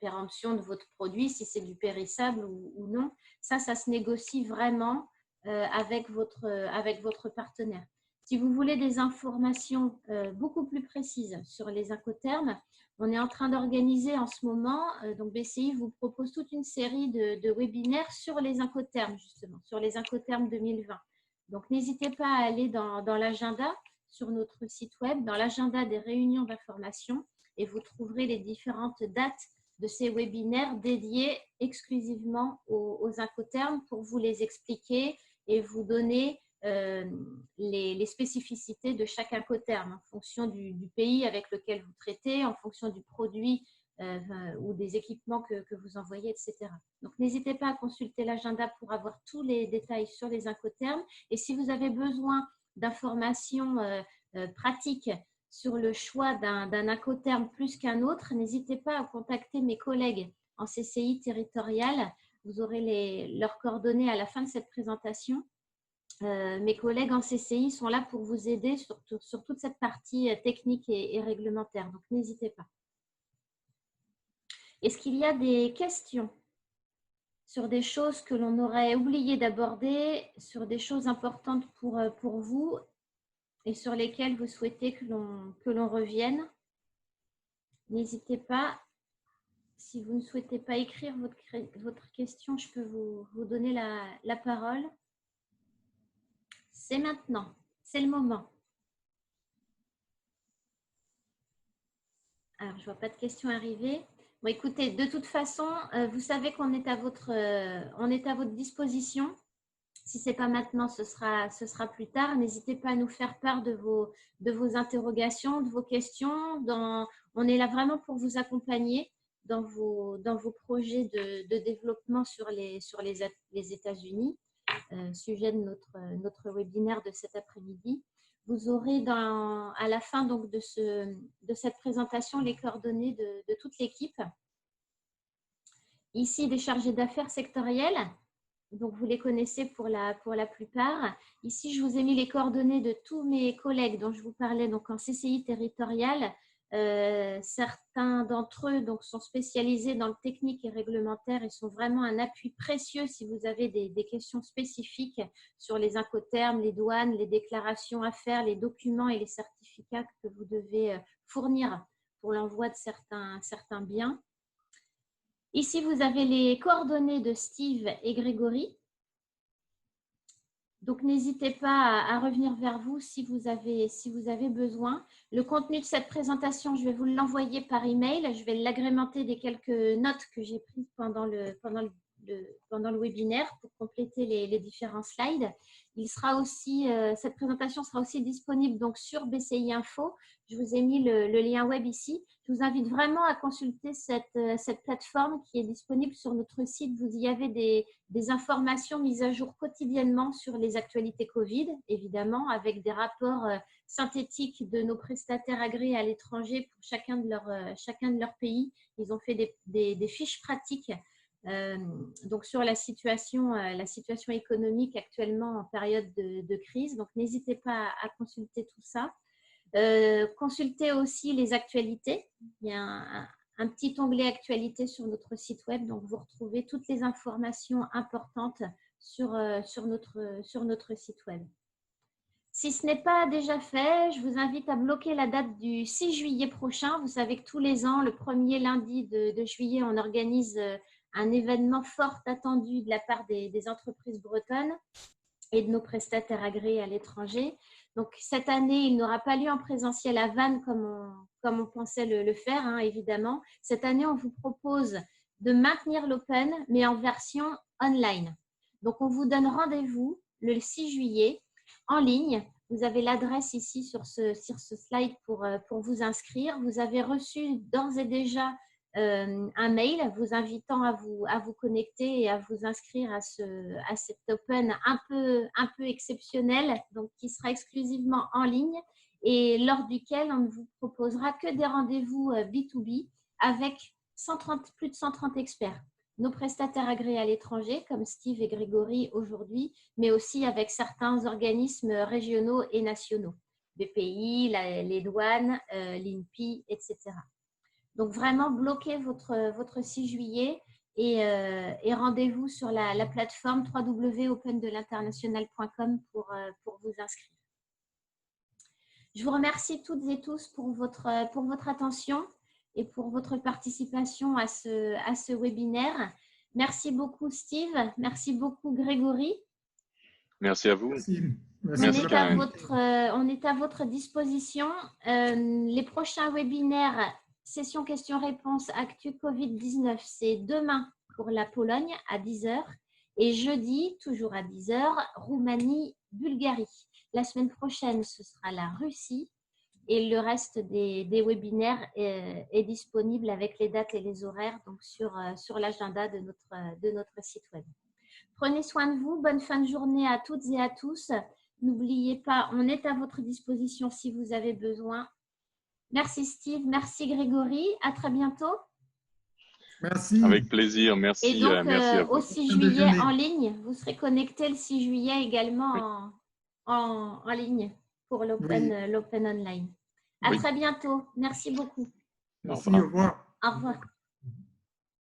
péremption de votre produit, si c'est du périssable ou non. Ça se négocie vraiment avec votre partenaire. Si vous voulez des informations beaucoup plus précises sur les incoterms, on est en train d'organiser en ce moment, donc BCI vous propose toute une série de webinaires sur les incoterms, justement, sur les incoterms 2020. Donc, n'hésitez pas à aller dans l'agenda sur notre site web, dans l'agenda des réunions d'information, et vous trouverez les différentes dates de ces webinaires dédiés exclusivement aux incoterms pour vous les expliquer et vous donner les spécificités de chaque incoterm en fonction du pays avec lequel vous traitez, en fonction du produit ou des équipements que vous envoyez, etc. Donc, n'hésitez pas à consulter l'agenda pour avoir tous les détails sur les incoterms. Et si vous avez besoin d'informations pratiques sur le choix d'un incoterm plus qu'un autre, n'hésitez pas à contacter mes collègues en CCI territoriale. Vous aurez leurs coordonnées à la fin de cette présentation. Mes collègues en CCI sont là pour vous aider sur toute cette partie technique et réglementaire. Donc, n'hésitez pas. Est-ce qu'il y a des questions sur des choses que l'on aurait oublié d'aborder, sur des choses importantes pour vous et sur lesquelles vous souhaitez que l'on revienne? N'hésitez pas. Si vous ne souhaitez pas écrire votre question, je peux vous donner la parole. C'est maintenant, c'est le moment. Alors, je ne vois pas de questions arriver. Bon, écoutez, de toute façon, vous savez qu'on est à votre disposition. Si ce n'est pas maintenant, ce sera plus tard. N'hésitez pas à nous faire part de vos interrogations, de vos questions. On est là vraiment pour vous accompagner dans vos projets de développement sur les États-Unis, sujet de notre webinaire de cet après-midi. Vous aurez à la fin donc, de cette présentation les coordonnées de toute l'équipe. Ici, des chargés d'affaires sectoriels. Donc, vous les connaissez pour la plupart. Ici, je vous ai mis les coordonnées de tous mes collègues dont je vous parlais donc en CCI territoriale. Certains d'entre eux donc, sont spécialisés dans le technique et réglementaire et sont vraiment un appui précieux si vous avez des questions spécifiques sur les incoterms, les douanes, les déclarations à faire, les documents et les certificats que vous devez fournir pour l'envoi de certains biens. Ici, vous avez les coordonnées de Steve et Grégory. Donc, n'hésitez pas à revenir vers vous si vous avez besoin. Le contenu de cette présentation, je vais vous l'envoyer par email. Je vais l'agrémenter des quelques notes que j'ai prises pendant pendant le webinaire pour compléter les différents slides. Cette présentation sera aussi disponible donc sur BCI Info. Je vous ai mis le lien web ici. Je vous invite vraiment à consulter cette plateforme qui est disponible sur notre site. Vous y avez des informations mises à jour quotidiennement sur les actualités Covid, évidemment, avec des rapports synthétiques de nos prestataires agréés à l'étranger pour chacun de leurs pays. Ils ont fait des fiches pratiques donc sur la situation économique actuellement en période de crise. Donc, n'hésitez pas à consulter tout ça. Consultez aussi les actualités. Il y a un petit onglet actualités sur notre site web. Donc, vous retrouvez toutes les informations importantes sur notre site web. Si ce n'est pas déjà fait, je vous invite à bloquer la date du 6 juillet prochain. Vous savez que tous les ans, le premier lundi de juillet, on organise un événement fort attendu de la part des entreprises bretonnes et de nos prestataires agréés à l'étranger. Donc, cette année, il n'aura pas lieu en présentiel à Vannes comme on pensait le faire, hein, évidemment. Cette année, on vous propose de maintenir l'Open, mais en version online. Donc, on vous donne rendez-vous le 6 juillet en ligne. Vous avez l'adresse ici sur ce slide pour vous inscrire. Vous avez reçu d'ores et déjà un mail vous invitant à vous connecter et à vous inscrire à cet Open un peu exceptionnel, donc qui sera exclusivement en ligne et lors duquel on ne vous proposera que des rendez-vous B2B avec plus de 130 experts. Nos prestataires agréés à l'étranger, comme Steve et Grégory aujourd'hui, mais aussi avec certains organismes régionaux et nationaux, BPI, les douanes, l'INPI, etc. Donc, vraiment, bloquez votre 6 juillet et rendez-vous sur la plateforme www.opendelinternational.com pour vous inscrire. Je vous remercie toutes et tous pour votre attention et pour votre participation à ce webinaire. Merci beaucoup, Steve. Merci beaucoup, Grégory. Merci à vous. Merci. On est à votre disposition. Les prochains webinaires, session questions-réponses Actu Covid-19, c'est demain pour la Pologne à 10h et jeudi, toujours à 10h, Roumanie, Bulgarie. La semaine prochaine, ce sera la Russie et le reste des webinaires est disponible avec les dates et les horaires donc sur l'agenda de notre site web. Prenez soin de vous. Bonne fin de journée à toutes et à tous. N'oubliez pas, on est à votre disposition si vous avez besoin. Merci Steve, merci Grégory. À très bientôt. Merci. Avec plaisir. Merci. Et donc, merci à vous. au 6 juillet en ligne, vous serez connecté le 6 juillet également en ligne pour l'Open Online. À très bientôt. Merci beaucoup. Merci, au revoir. Au revoir.